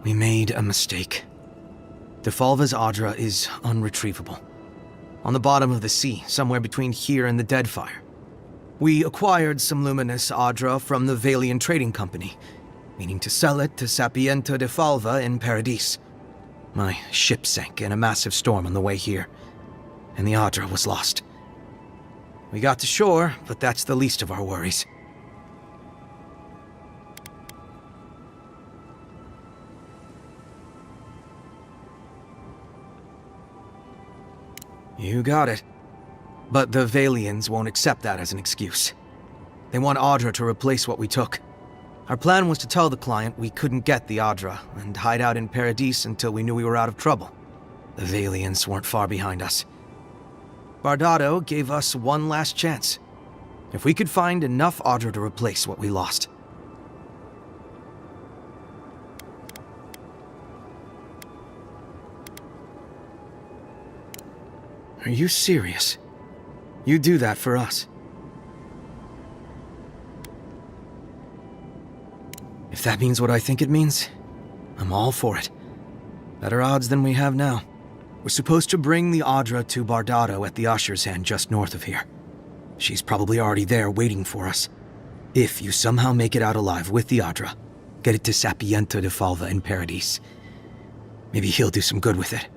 We made a mistake. Defalva's Adra is unretrievable. On the bottom of the sea, somewhere between here and the Deadfire. We acquired some luminous Adra from the Valian Trading Company, meaning to sell it to Sapiento Defalva in Paradis. My ship sank in a massive storm on the way here, and the Adra was lost. We got to shore, but that's the least of our worries. You got it. But the Valians won't accept that as an excuse. They want Adra to replace what we took. Our plan was to tell the client we couldn't get the Adra and hide out in Paradis until we knew we were out of trouble. The Valians weren't far behind us. Bardado gave us one last chance. If we could find enough Adra to replace what we lost. Are you serious? You do that for us? If that means what I think it means, I'm all for it. Better odds than we have now. We're supposed to bring the Adra to Bardado at the Usher's Hand just north of here. She's probably already there waiting for us. If you somehow make it out alive with the Adra, get it to Sapiento Defalva in Paradis. Maybe he'll do some good with it.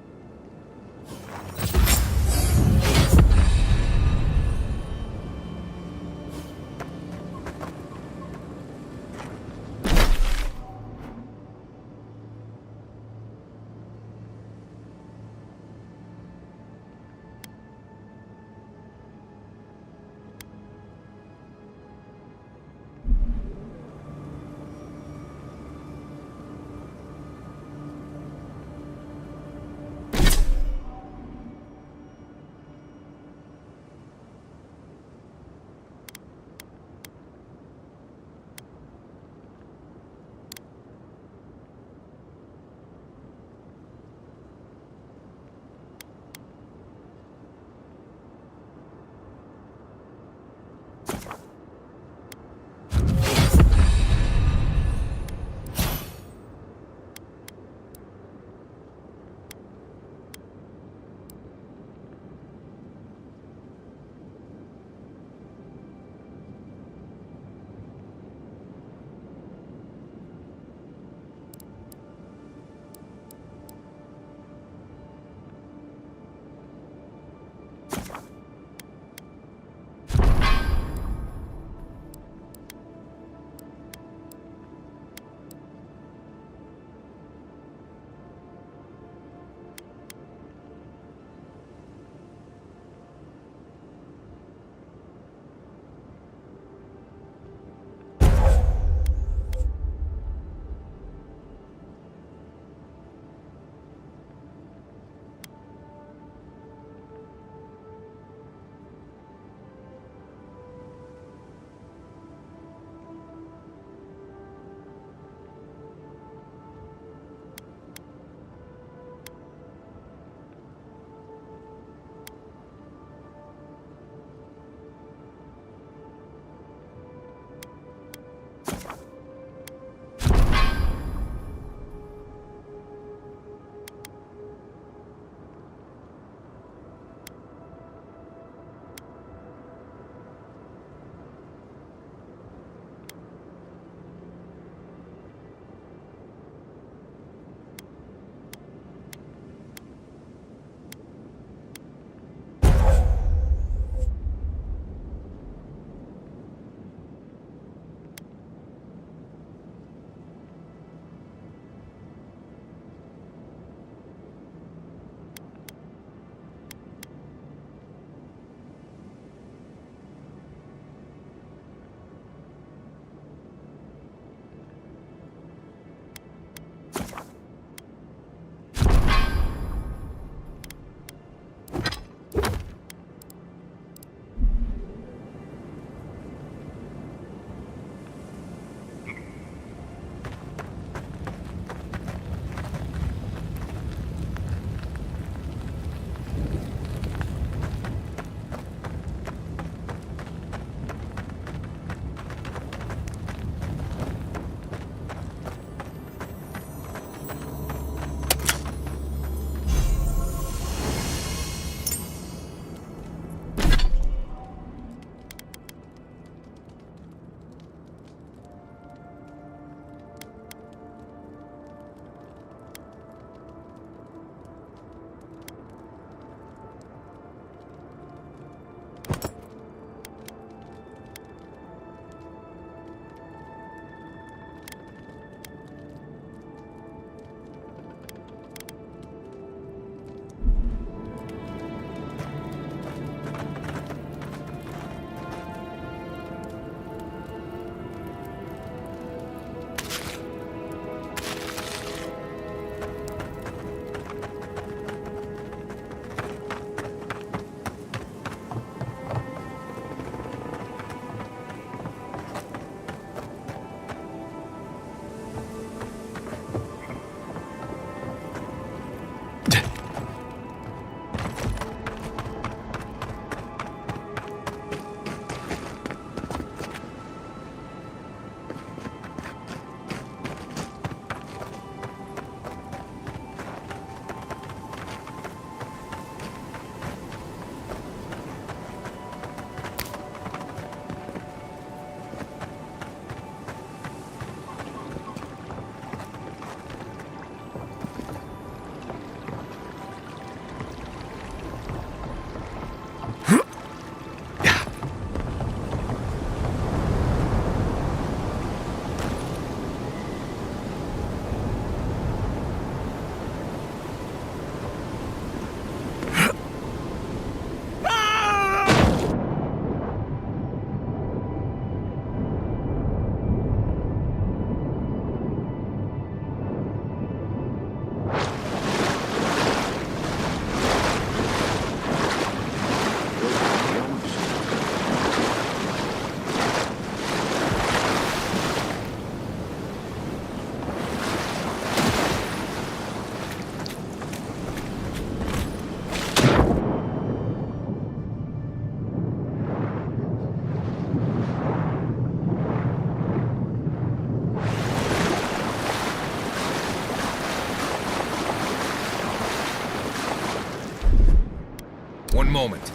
One moment.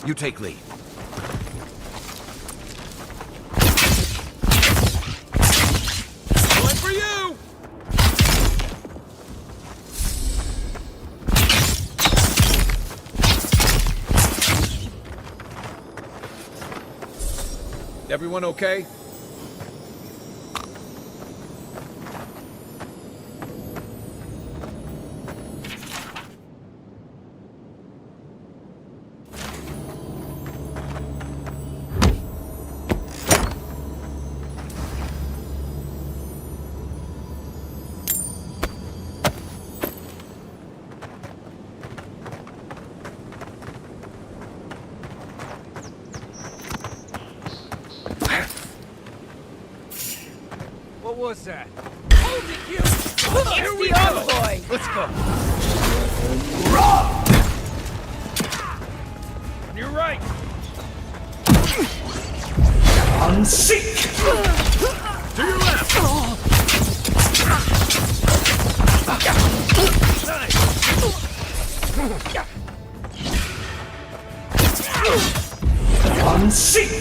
You take lead. Going for you! Everyone okay? What was that? Hold it, you! Here It's we the go. envoy! Let's go. You're right. Unseat! To your left! Unseat!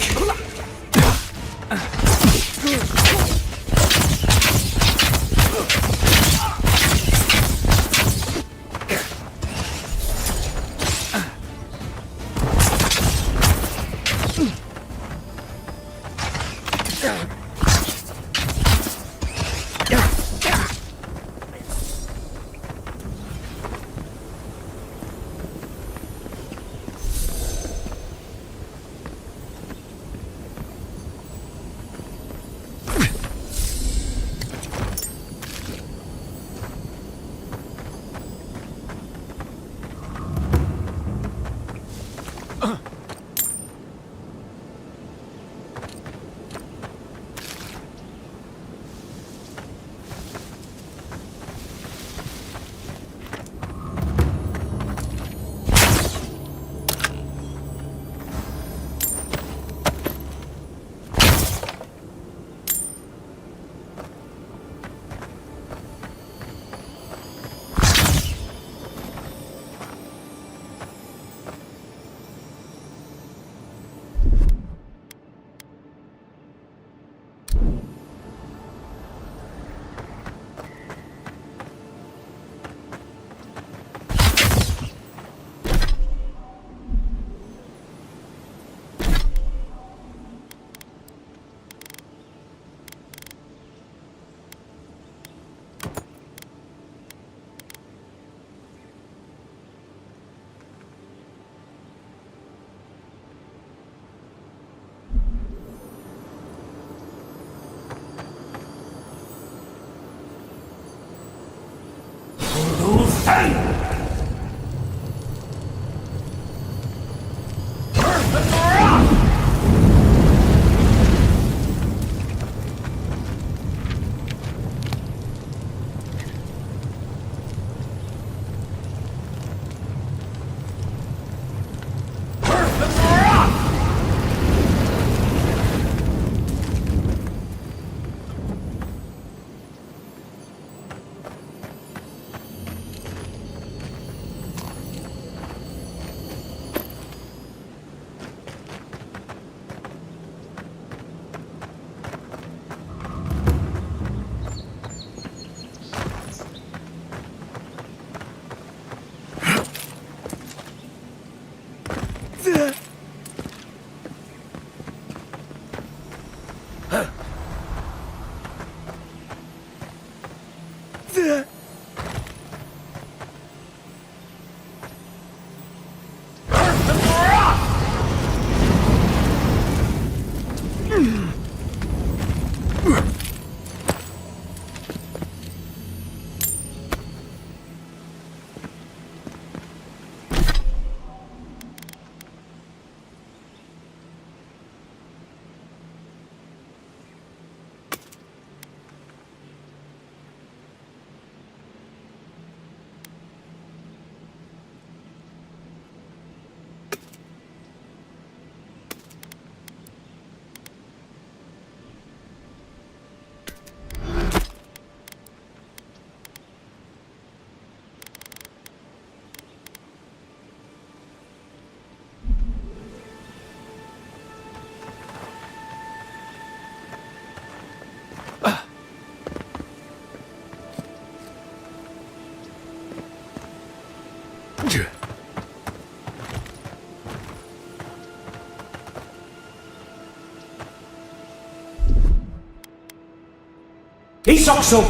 Isokso!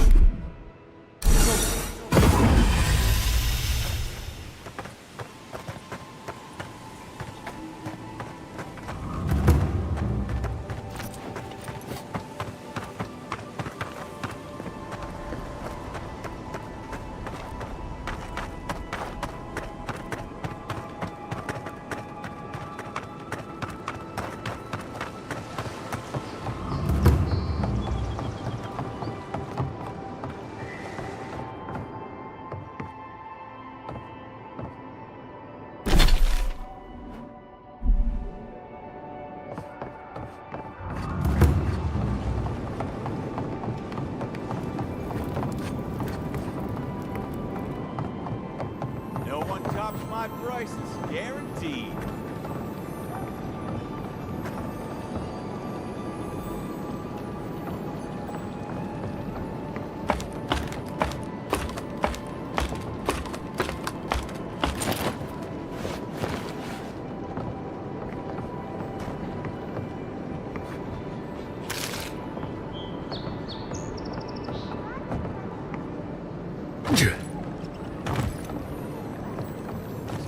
No one tops my prices, guaranteed.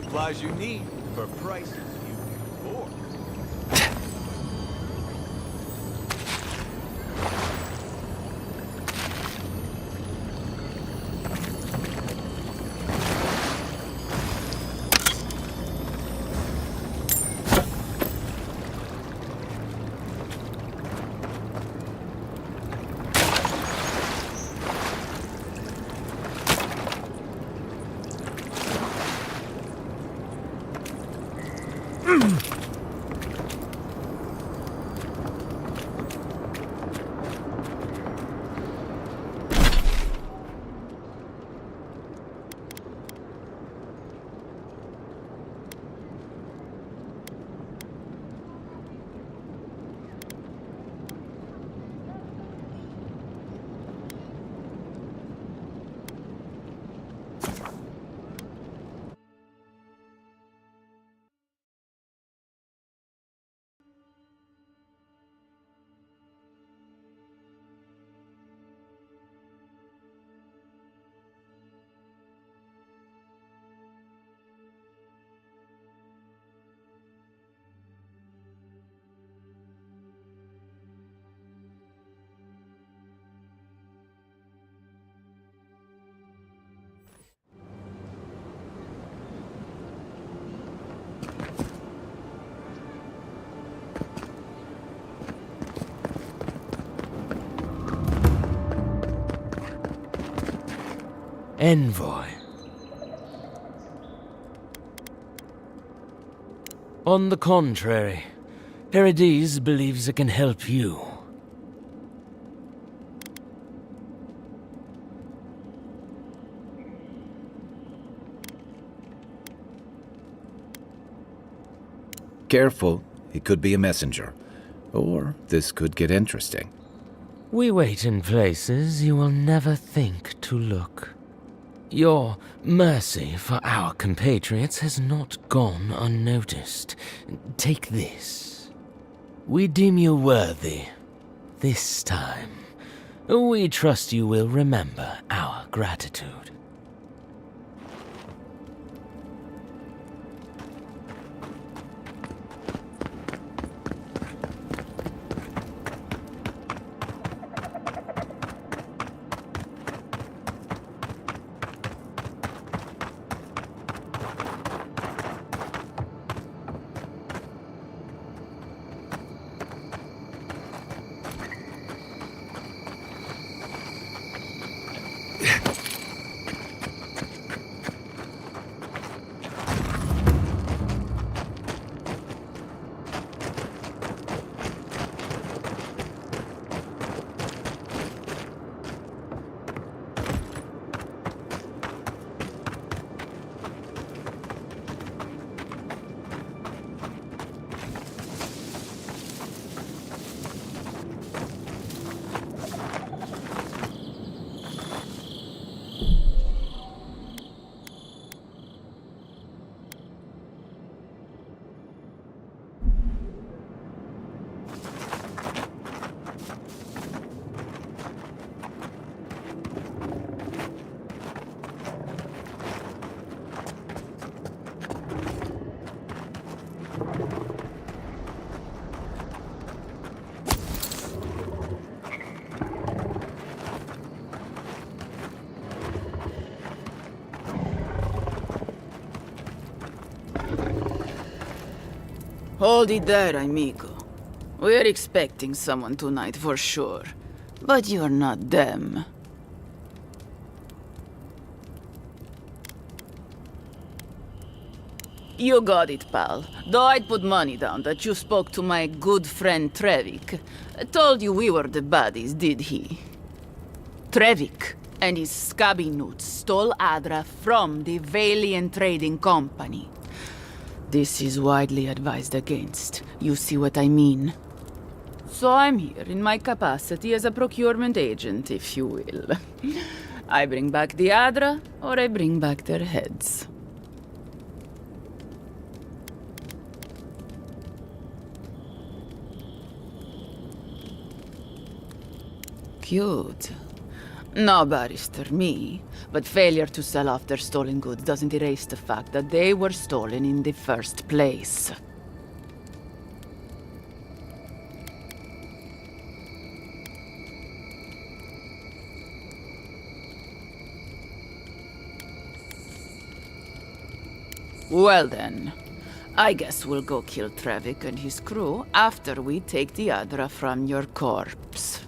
Supplies you need for prices you can afford. Envoy. On the contrary, Paradis believes it can help you. Careful, he could be a messenger. Or this could get interesting. We wait in places you will never think to look. Your mercy for our compatriots has not gone unnoticed. Take this. We deem you worthy. This time. We trust you will remember our gratitude. Hold it there, amigo. We're expecting someone tonight for sure. But you're not them. You got it, pal. Though I'd put money down that you spoke to my good friend Trevik. Told you we were the baddies, did he? Trevik and his scabby newts stole Adra from the Valiant Trading Company. This is widely advised against. You see what I mean? So I'm here in my capacity as a procurement agent, if you will. I bring back the Adra, or I bring back their heads. Cute. No barrister, me. But failure to sell off their stolen goods doesn't erase the fact that they were stolen in the first place. Well then, I guess we'll go kill Trevik and his crew after we take the Adra from your corpse.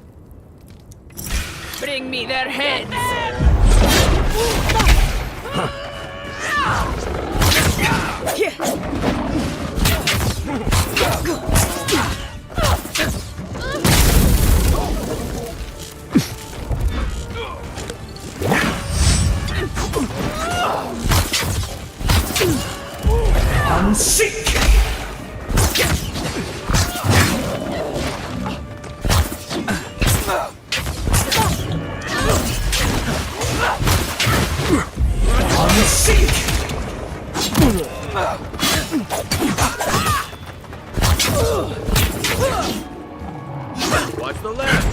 Bring me their heads! Unseek! Watch the left!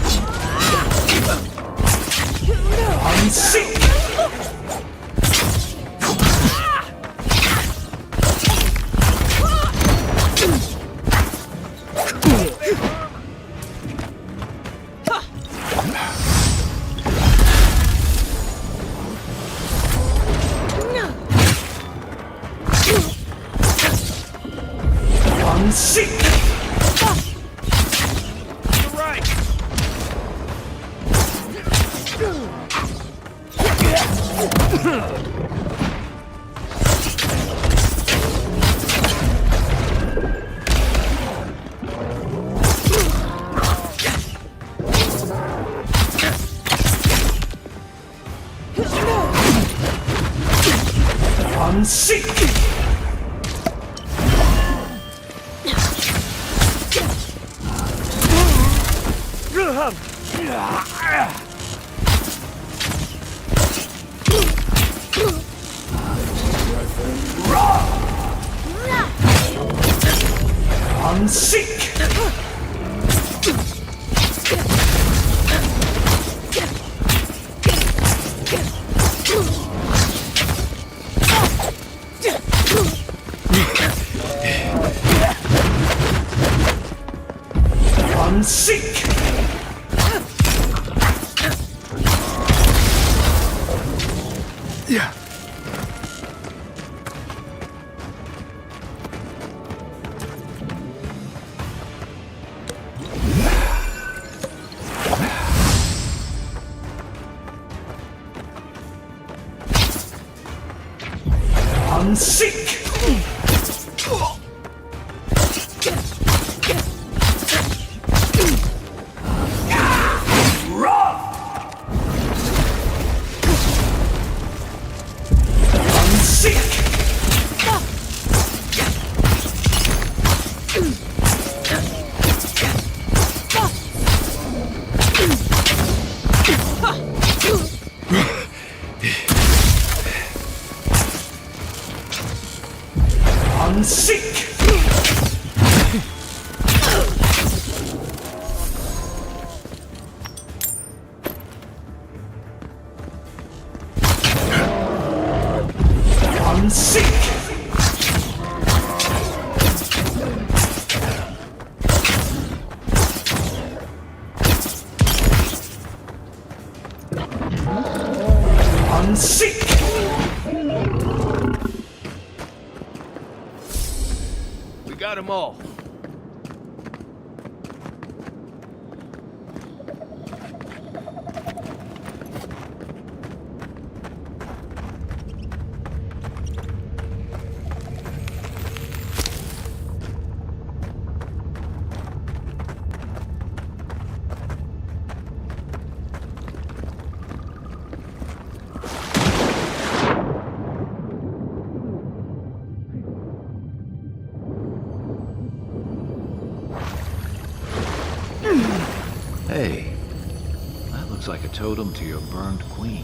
Unseek! Unseek! Unseek! Unseek! Unseek! Yeah. Unseek! Unseek! Unseek! Unseek! We got them all. Hey, that looks like a totem to your burned queen.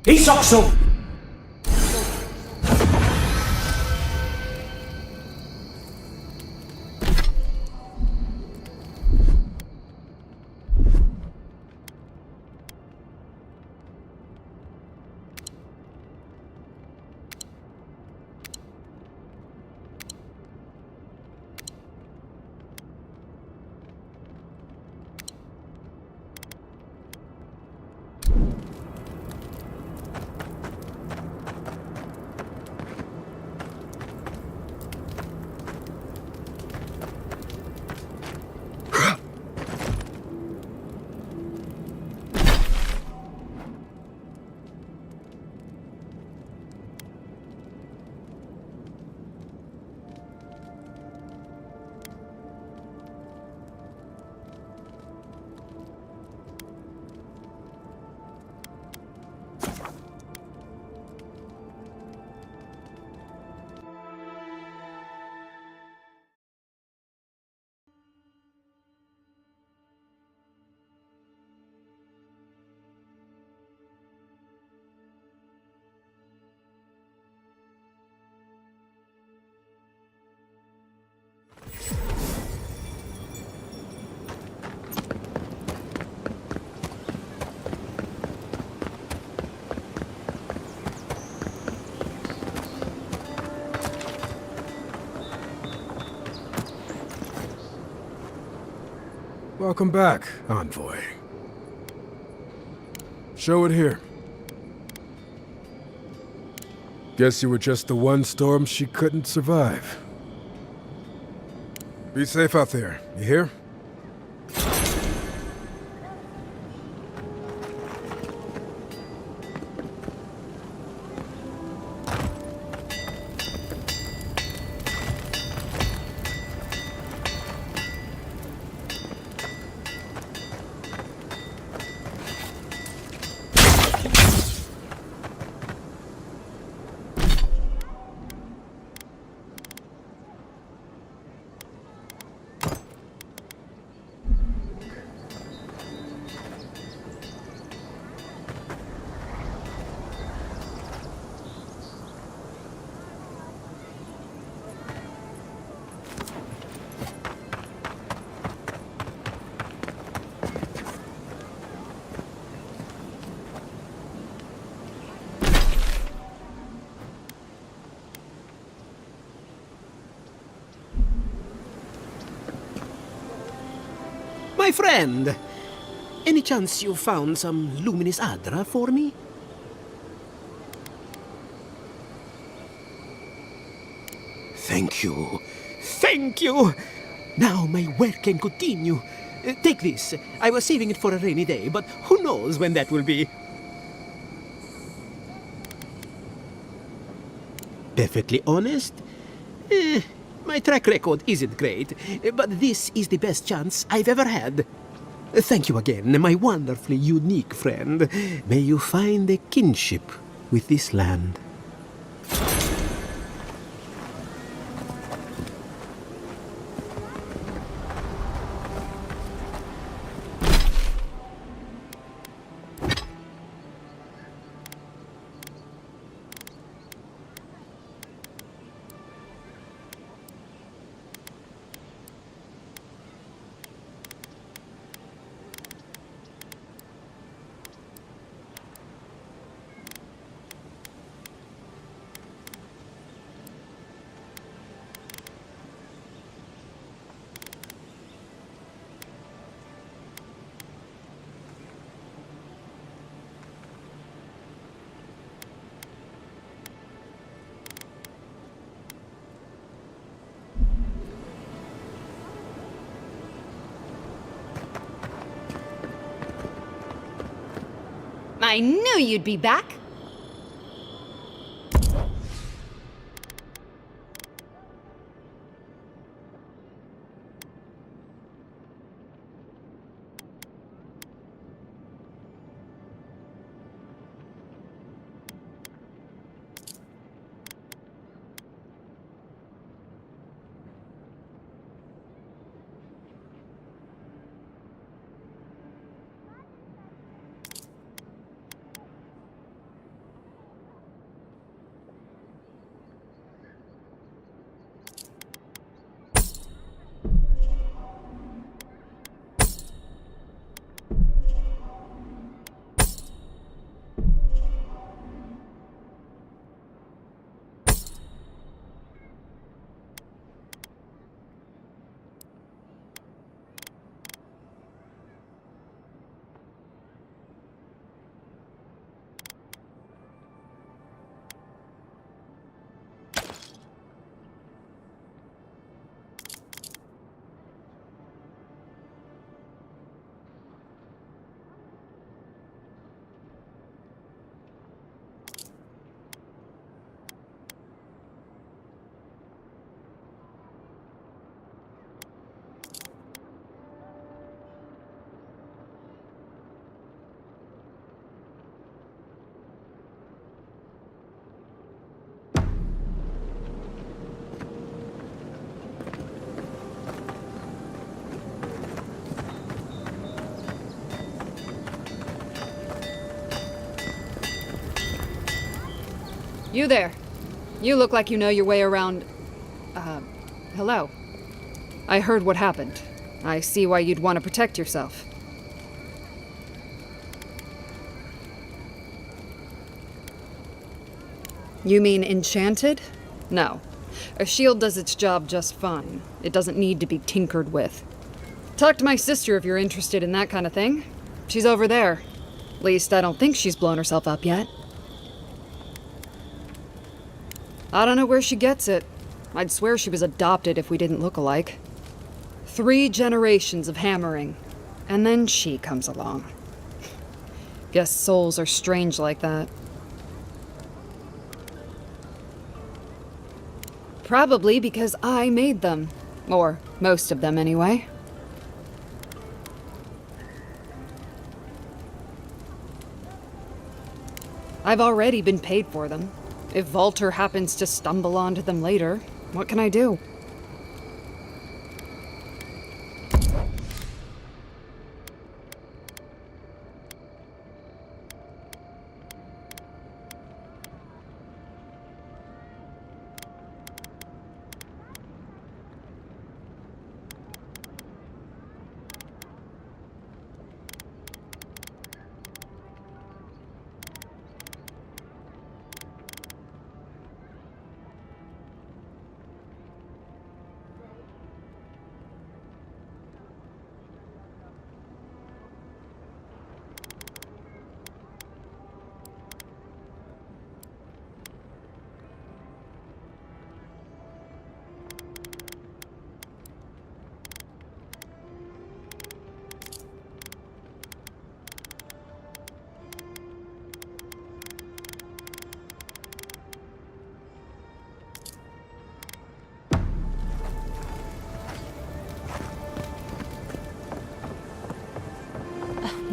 Isokso! Welcome back, Envoy. Show it here. Guess you were just the one storm she couldn't survive. Be safe out there, you hear? My friend, any chance you found some luminous Adra for me? Thank you. Thank you! Now my work can continue. Take this. I was saving it for a rainy day, but who knows when that will be. Perfectly honest? My track record isn't great, but this is the best chance I've ever had. Thank you again, my wonderfully unique friend. May you find a kinship with this land. I knew you'd be back! You there. You look like you know your way around... hello. I heard what happened. I see why you'd want to protect yourself. You mean enchanted? No. A shield does its job just fine. It doesn't need to be tinkered with. Talk to my sister if you're interested in that kind of thing. She's over there. At least I don't think she's blown herself up yet. I don't know where she gets it. I'd swear she was adopted if we didn't look alike. 3 generations of hammering, and then she comes along. Guess souls are strange like that. Probably because I made them. Or most of them, anyway. I've already been paid for them. If Walter happens to stumble onto them later, what can I do?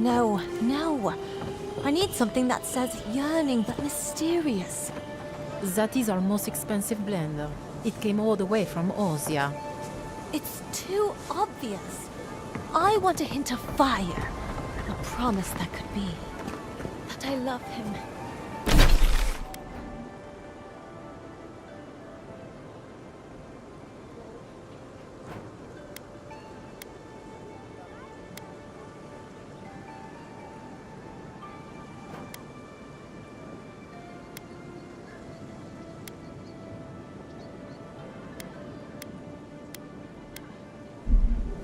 No, no. I need something that says yearning but mysterious. That is our most expensive blend. It came all the way from Ozia. It's too obvious. I want a hint of fire. A promise that could be. That I love him.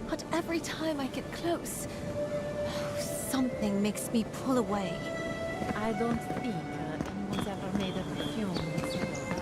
But every time I get close, something makes me pull away. I don't think anyone's ever made a perfume with so high.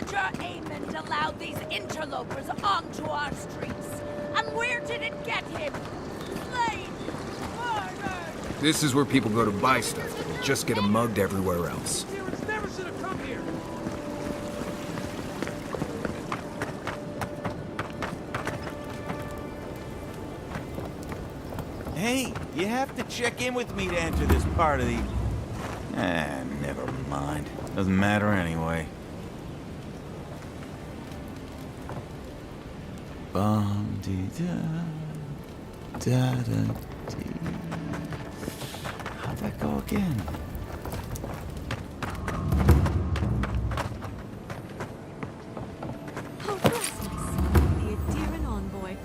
Amond allowed these interlopers onto our streets. And where did it get him? Slain! Murdered! This is where people go to buy stuff. You just get 'em mugged everywhere else. Never should have come here. Hey, you have to check in with me to enter this part of the... never mind. Doesn't matter anyway. Bum dee da da da dee. How'd that go again? Oh, bless my soul, the Adiran envoy.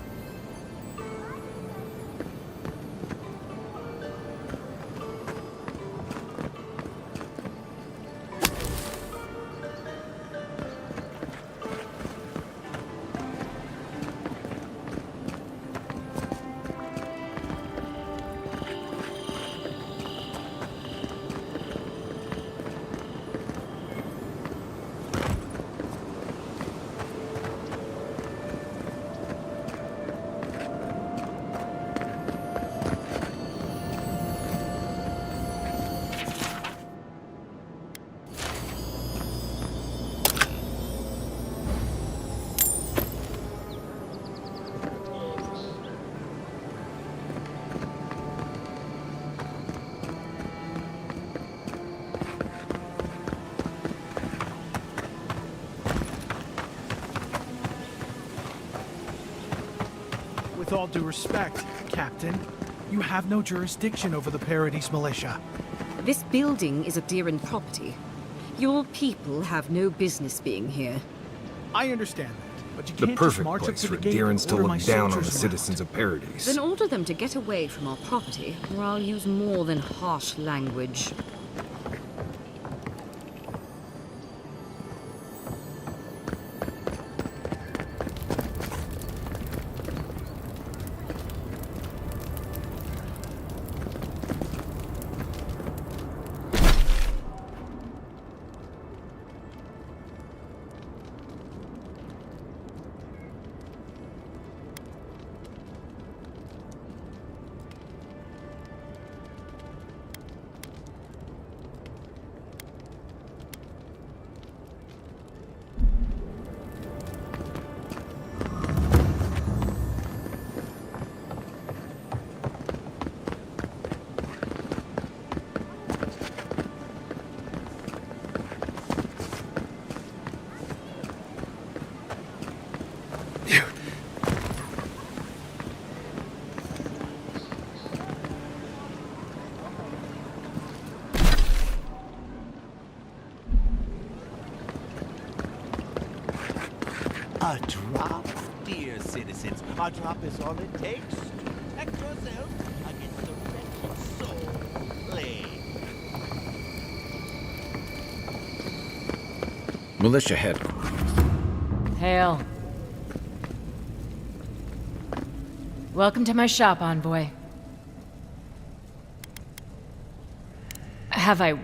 With all due respect, Captain, you have no jurisdiction over the Paradise Militia. This building is Adiran property. Your people have no business being here. I understand that, but you The can't just perfect march up place to for the gate Adirans and to order my look down on the soldiers around. citizens of Paradise. Then order them to get away from our property, or I'll use more than harsh language. A drop, dear citizens. A drop is all it takes to protect yourself against the wretched soul plague. Militia headquarters. Hail. Welcome to my shop, envoy. Have I...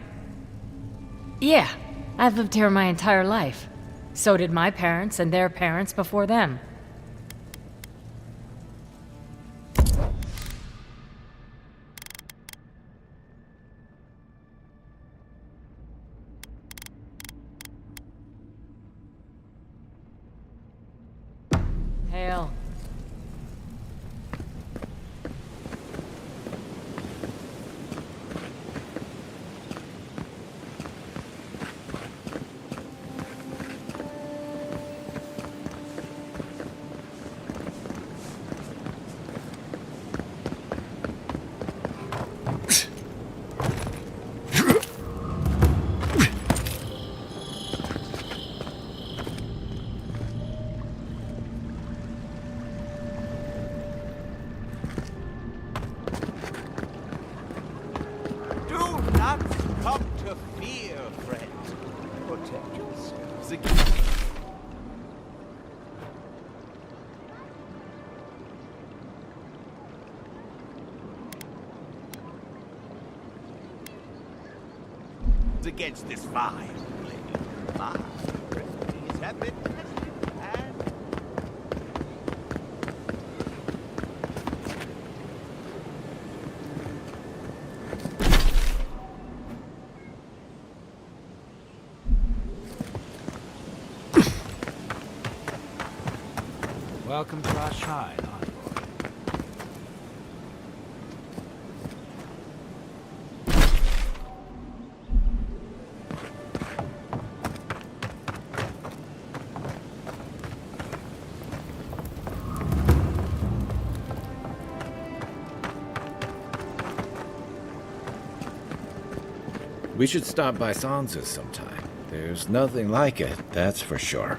Yeah, I've lived here my entire life. So did my parents and their parents before them. Hail. Do not succumb to fear, friends. Protect yourselves against... against this vile plague. My remedies have been tested and... Welcome to our shrine, envoy. We should stop by Sansa's sometime. There's nothing like it, that's for sure.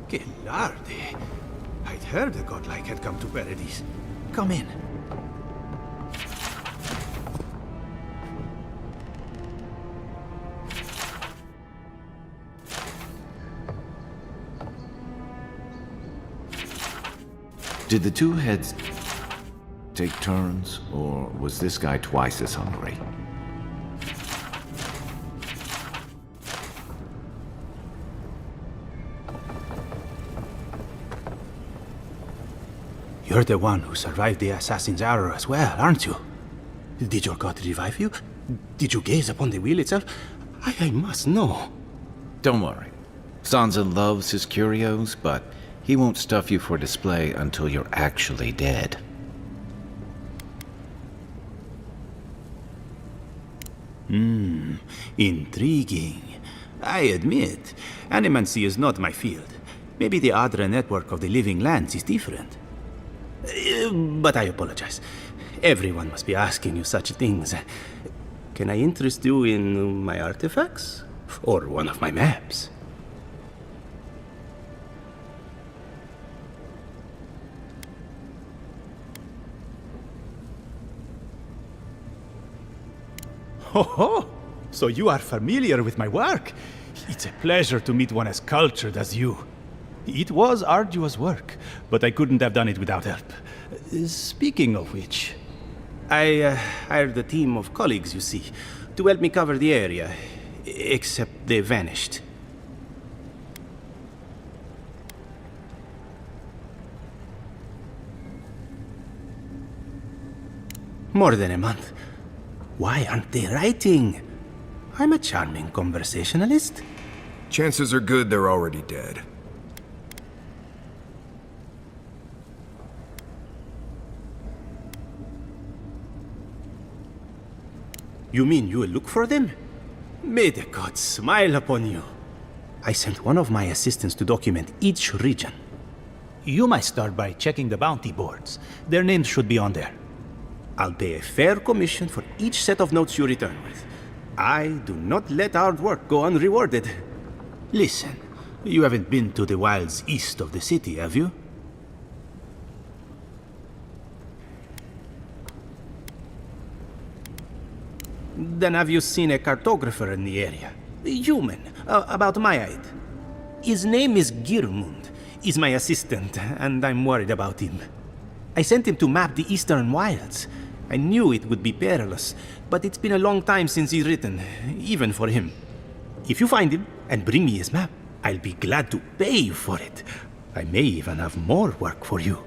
Que larde. I'd heard a godlike had come to Paradise. Come in. Did the two heads take turns, or was this guy twice as hungry? You're the one who survived the assassin's arrow as well, aren't you? Did your god revive you? Did you gaze upon the wheel itself? I must know. Don't worry. Sansa loves his curios, but he won't stuff you for display until you're actually dead. Intriguing. I admit, animancy is not my field. Maybe the Adra network of the living lands is different. But I apologize. Everyone must be asking you such things. Can I interest you in my artifacts? Or one of my maps? Ho ho! So you are familiar with my work? It's a pleasure to meet one as cultured as you. It was arduous work, but I couldn't have done it without help. Speaking of which, I hired a team of colleagues, you see, to help me cover the area. Except they vanished. More than a month. Why aren't they writing? I'm a charming conversationalist. Chances are good they're already dead. You mean you will look for them? May the gods smile upon you. I sent one of my assistants to document each region. You might start by checking the bounty boards. Their names should be on there. I'll pay a fair commission for each set of notes you return with. I do not let hard work go unrewarded. Listen, you haven't been to the wilds east of the city, have you? Then have you seen a cartographer in the area? A human, about my height. His name is Girmund. He's my assistant, and I'm worried about him. I sent him to map the eastern wilds. I knew it would be perilous, but it's been a long time since he's written, even for him. If you find him and bring me his map, I'll be glad to pay you for it. I may even have more work for you.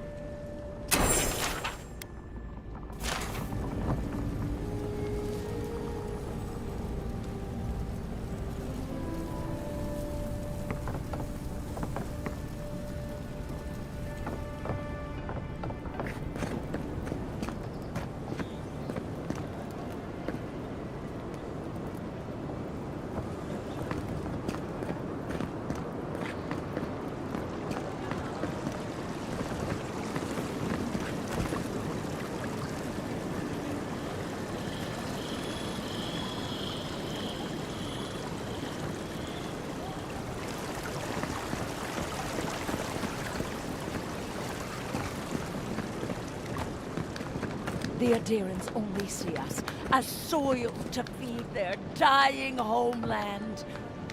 The Adirans only see us as soil to feed their dying homeland.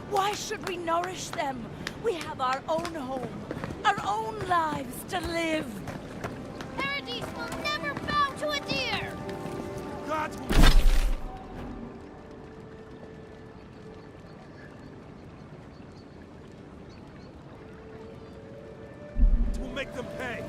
Why should we nourish them? We have our own home, our own lives to live. Paradise will never bow to a deer! Gods will make them pay.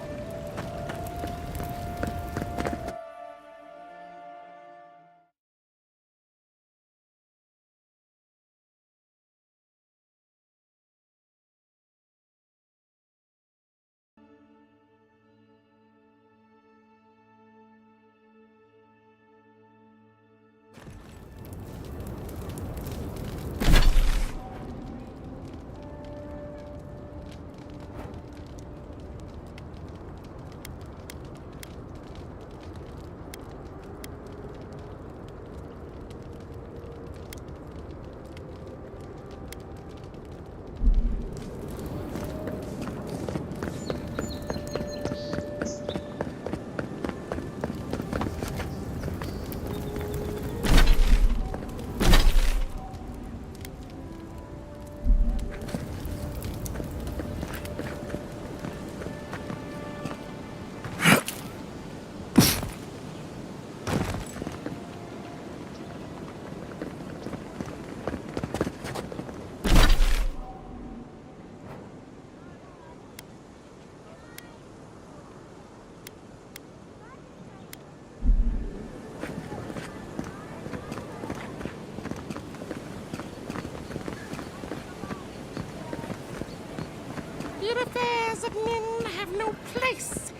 The affairs of men have no place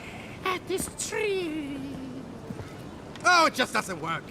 at this tree. Oh, it just doesn't work.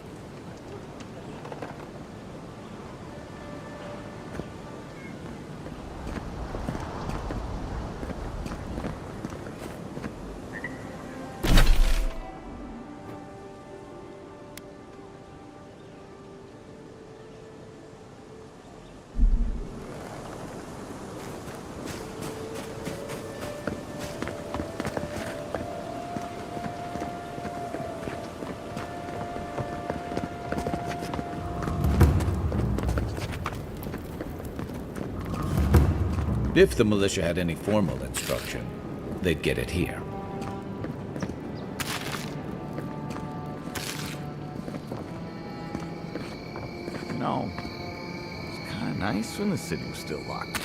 If the militia had any formal instruction, they'd get it here. You know, it's kind of nice when the city was still locked.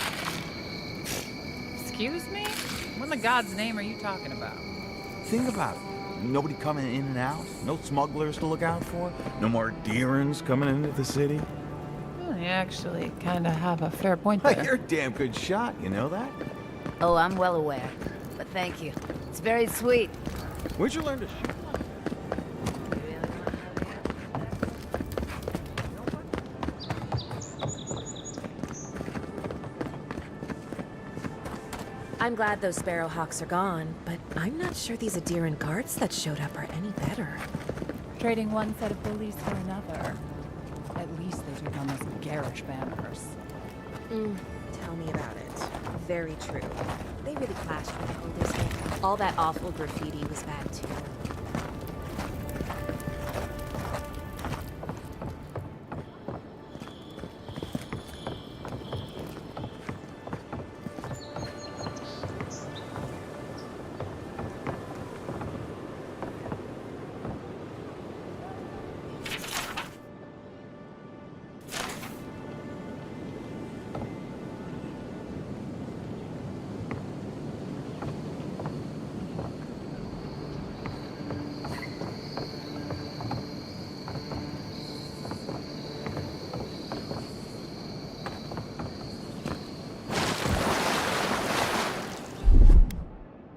Excuse me? What in the God's name are you talking about? Think about it. Nobody coming in and out, no smugglers to look out for, no more Deerans coming into the city. Well, you actually kind of have a fair point there. You're a damn good shot, you know that? Oh, I'm well aware. But thank you. It's very sweet. Where'd you learn to shoot? I'm glad those Sparrowhawks are gone, but I'm not sure these Adiran guards that showed up are any better. Trading one set of bullies for another. At least they took on those garish vampires. Tell me about it. Very true. They really clashed with the Oldest. All that awful graffiti was bad too.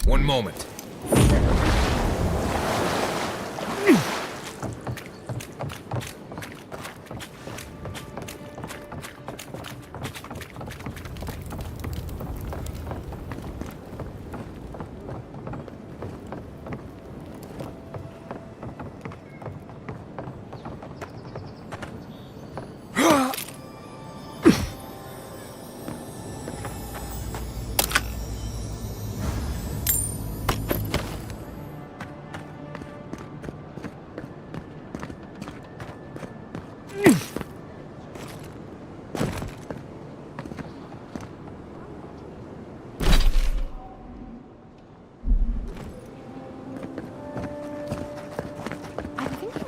One moment.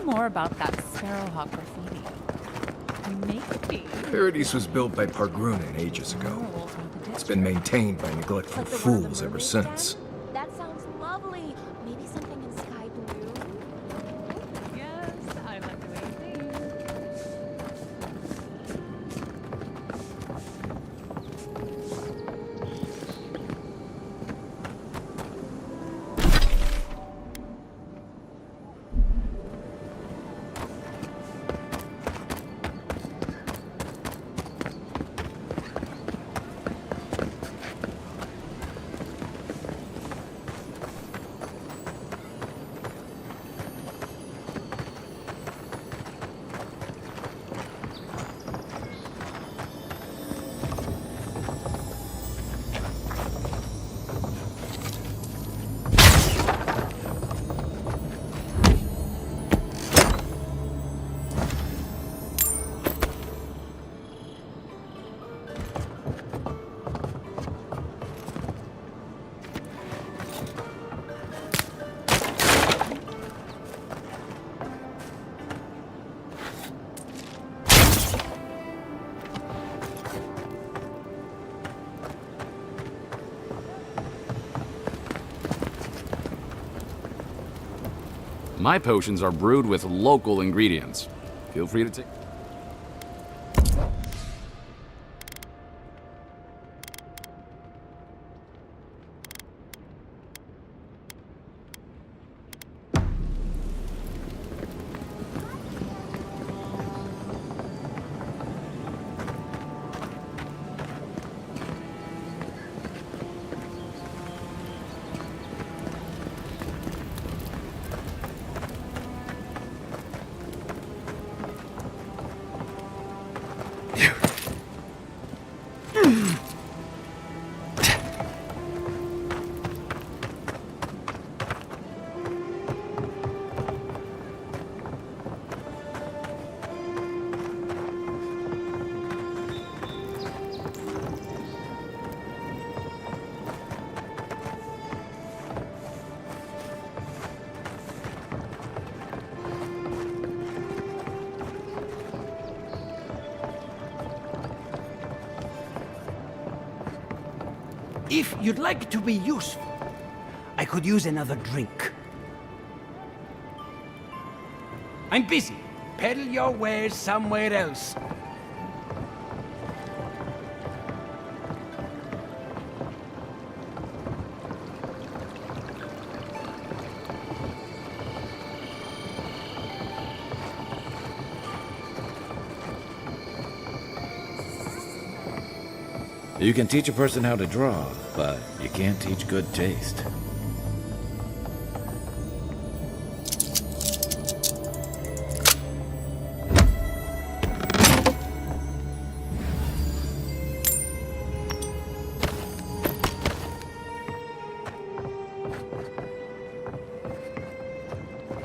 More about that Sparrowhawk graffiti. Maybe. Paradise was built by Pargrunin ages ago. It's been maintained by neglectful fools ever since. That sounds lovely. Maybe something in sky blue. Yes, I like the way you think. My potions are brewed with local ingredients. Feel free to take... If you'd like to be useful, I could use another drink. I'm busy. Peddle your wares somewhere else. You can teach a person how to draw, but you can't teach good taste.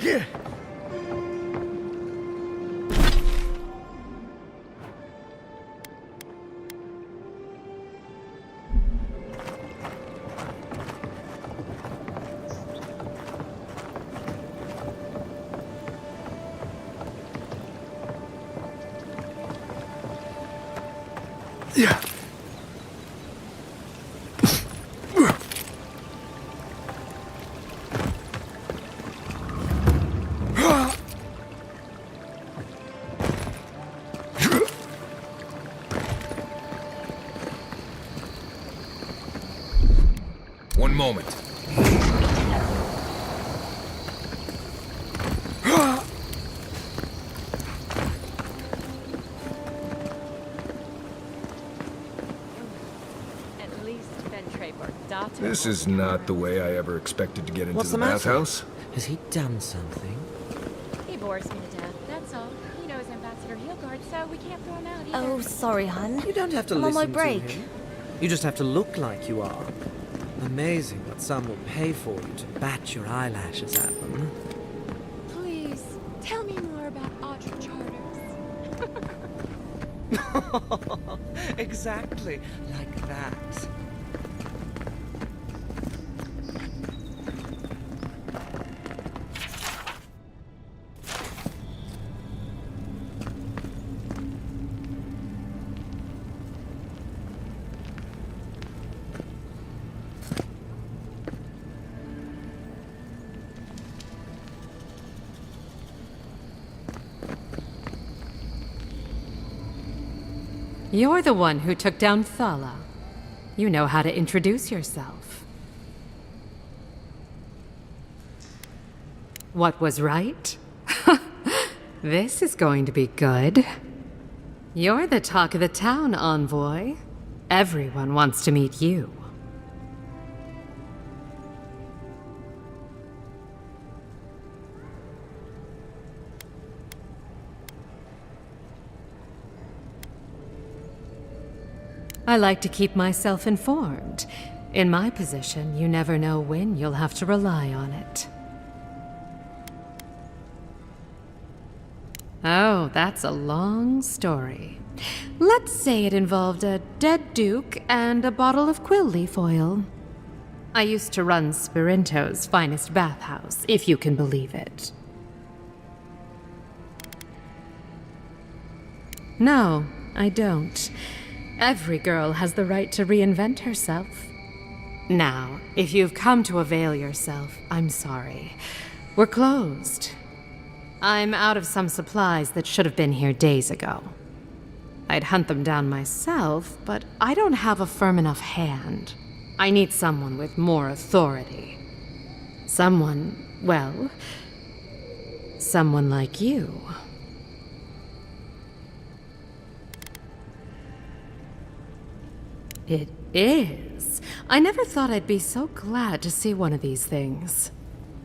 Yeah. Yeah. One moment. At least Ventre Bordato. This is not the way I ever expected to get into What's the the matter? bathhouse. Has he done something? He bores me to death, that's all. He knows Ambassador Heelguard, so we can't throw him out either. Oh, sorry, hun. You don't have to I'm on listen my break. to him. You just have to look like you are. Amazing what some will pay for you to bat your eyelashes at them. Please, tell me more about Audrey Charters. Exactly like that. You're the one who took down Thala. You know how to introduce yourself. What was right? This is going to be good. You're the talk of the town, envoy. Everyone wants to meet you. I like to keep myself informed. In my position, you never know when you'll have to rely on it. Oh, that's a long story. Let's say it involved a dead duke and a bottle of quill leaf oil. I used to run Spirinto's finest bathhouse, if you can believe it. No, I don't. Every girl has the right to reinvent herself. Now, if you've come to avail yourself, I'm sorry. We're closed. I'm out of some supplies that should have been here days ago. I'd hunt them down myself, but I don't have a firm enough hand. I need someone with more authority. Someone, well, someone like you. It is. I never thought I'd be so glad to see one of these things.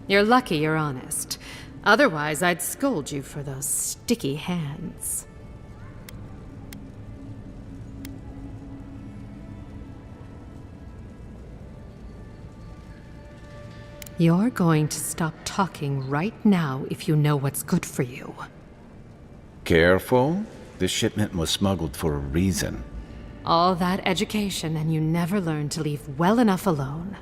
You're lucky you're honest. Otherwise, I'd scold you for those sticky hands. You're going to stop talking right now if you know what's good for you. Careful. This shipment was smuggled for a reason. All that education and you never learned to leave well enough alone.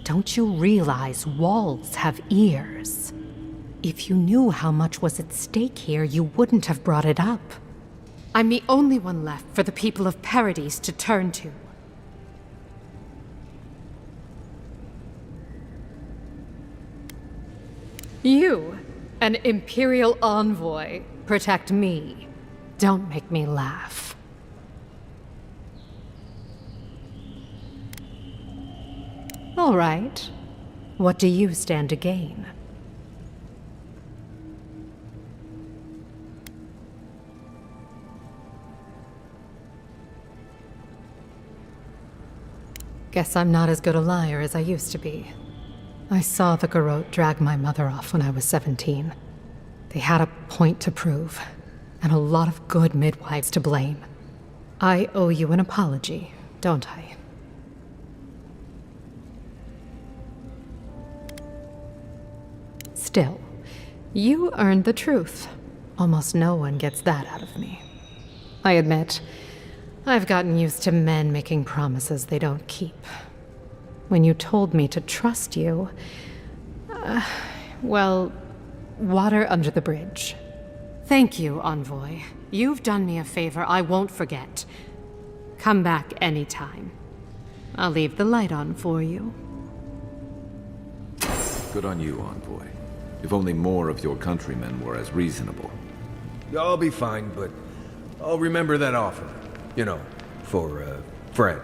Don't you realize walls have ears? If you knew how much was at stake here, you wouldn't have brought it up. I'm the only one left for the people of Paradise to turn to. You, an Imperial envoy, protect me. Don't make me laugh. All right. What do you stand to gain? Guess I'm not as good a liar as I used to be. I saw the Garrote drag my mother off when I was 17. They had a point to prove, and a lot of good midwives to blame. I owe you an apology, don't I? Still, you earned the truth. Almost no one gets that out of me. I admit, I've gotten used to men making promises they don't keep. When you told me to trust you, well, water under the bridge. Thank you, Envoy. You've done me a favor I won't forget. Come back anytime. I'll leave the light on for you. Good on you, Envoy. If only more of your countrymen were as reasonable. I'll be fine, but I'll remember that offer. You know, for a friend.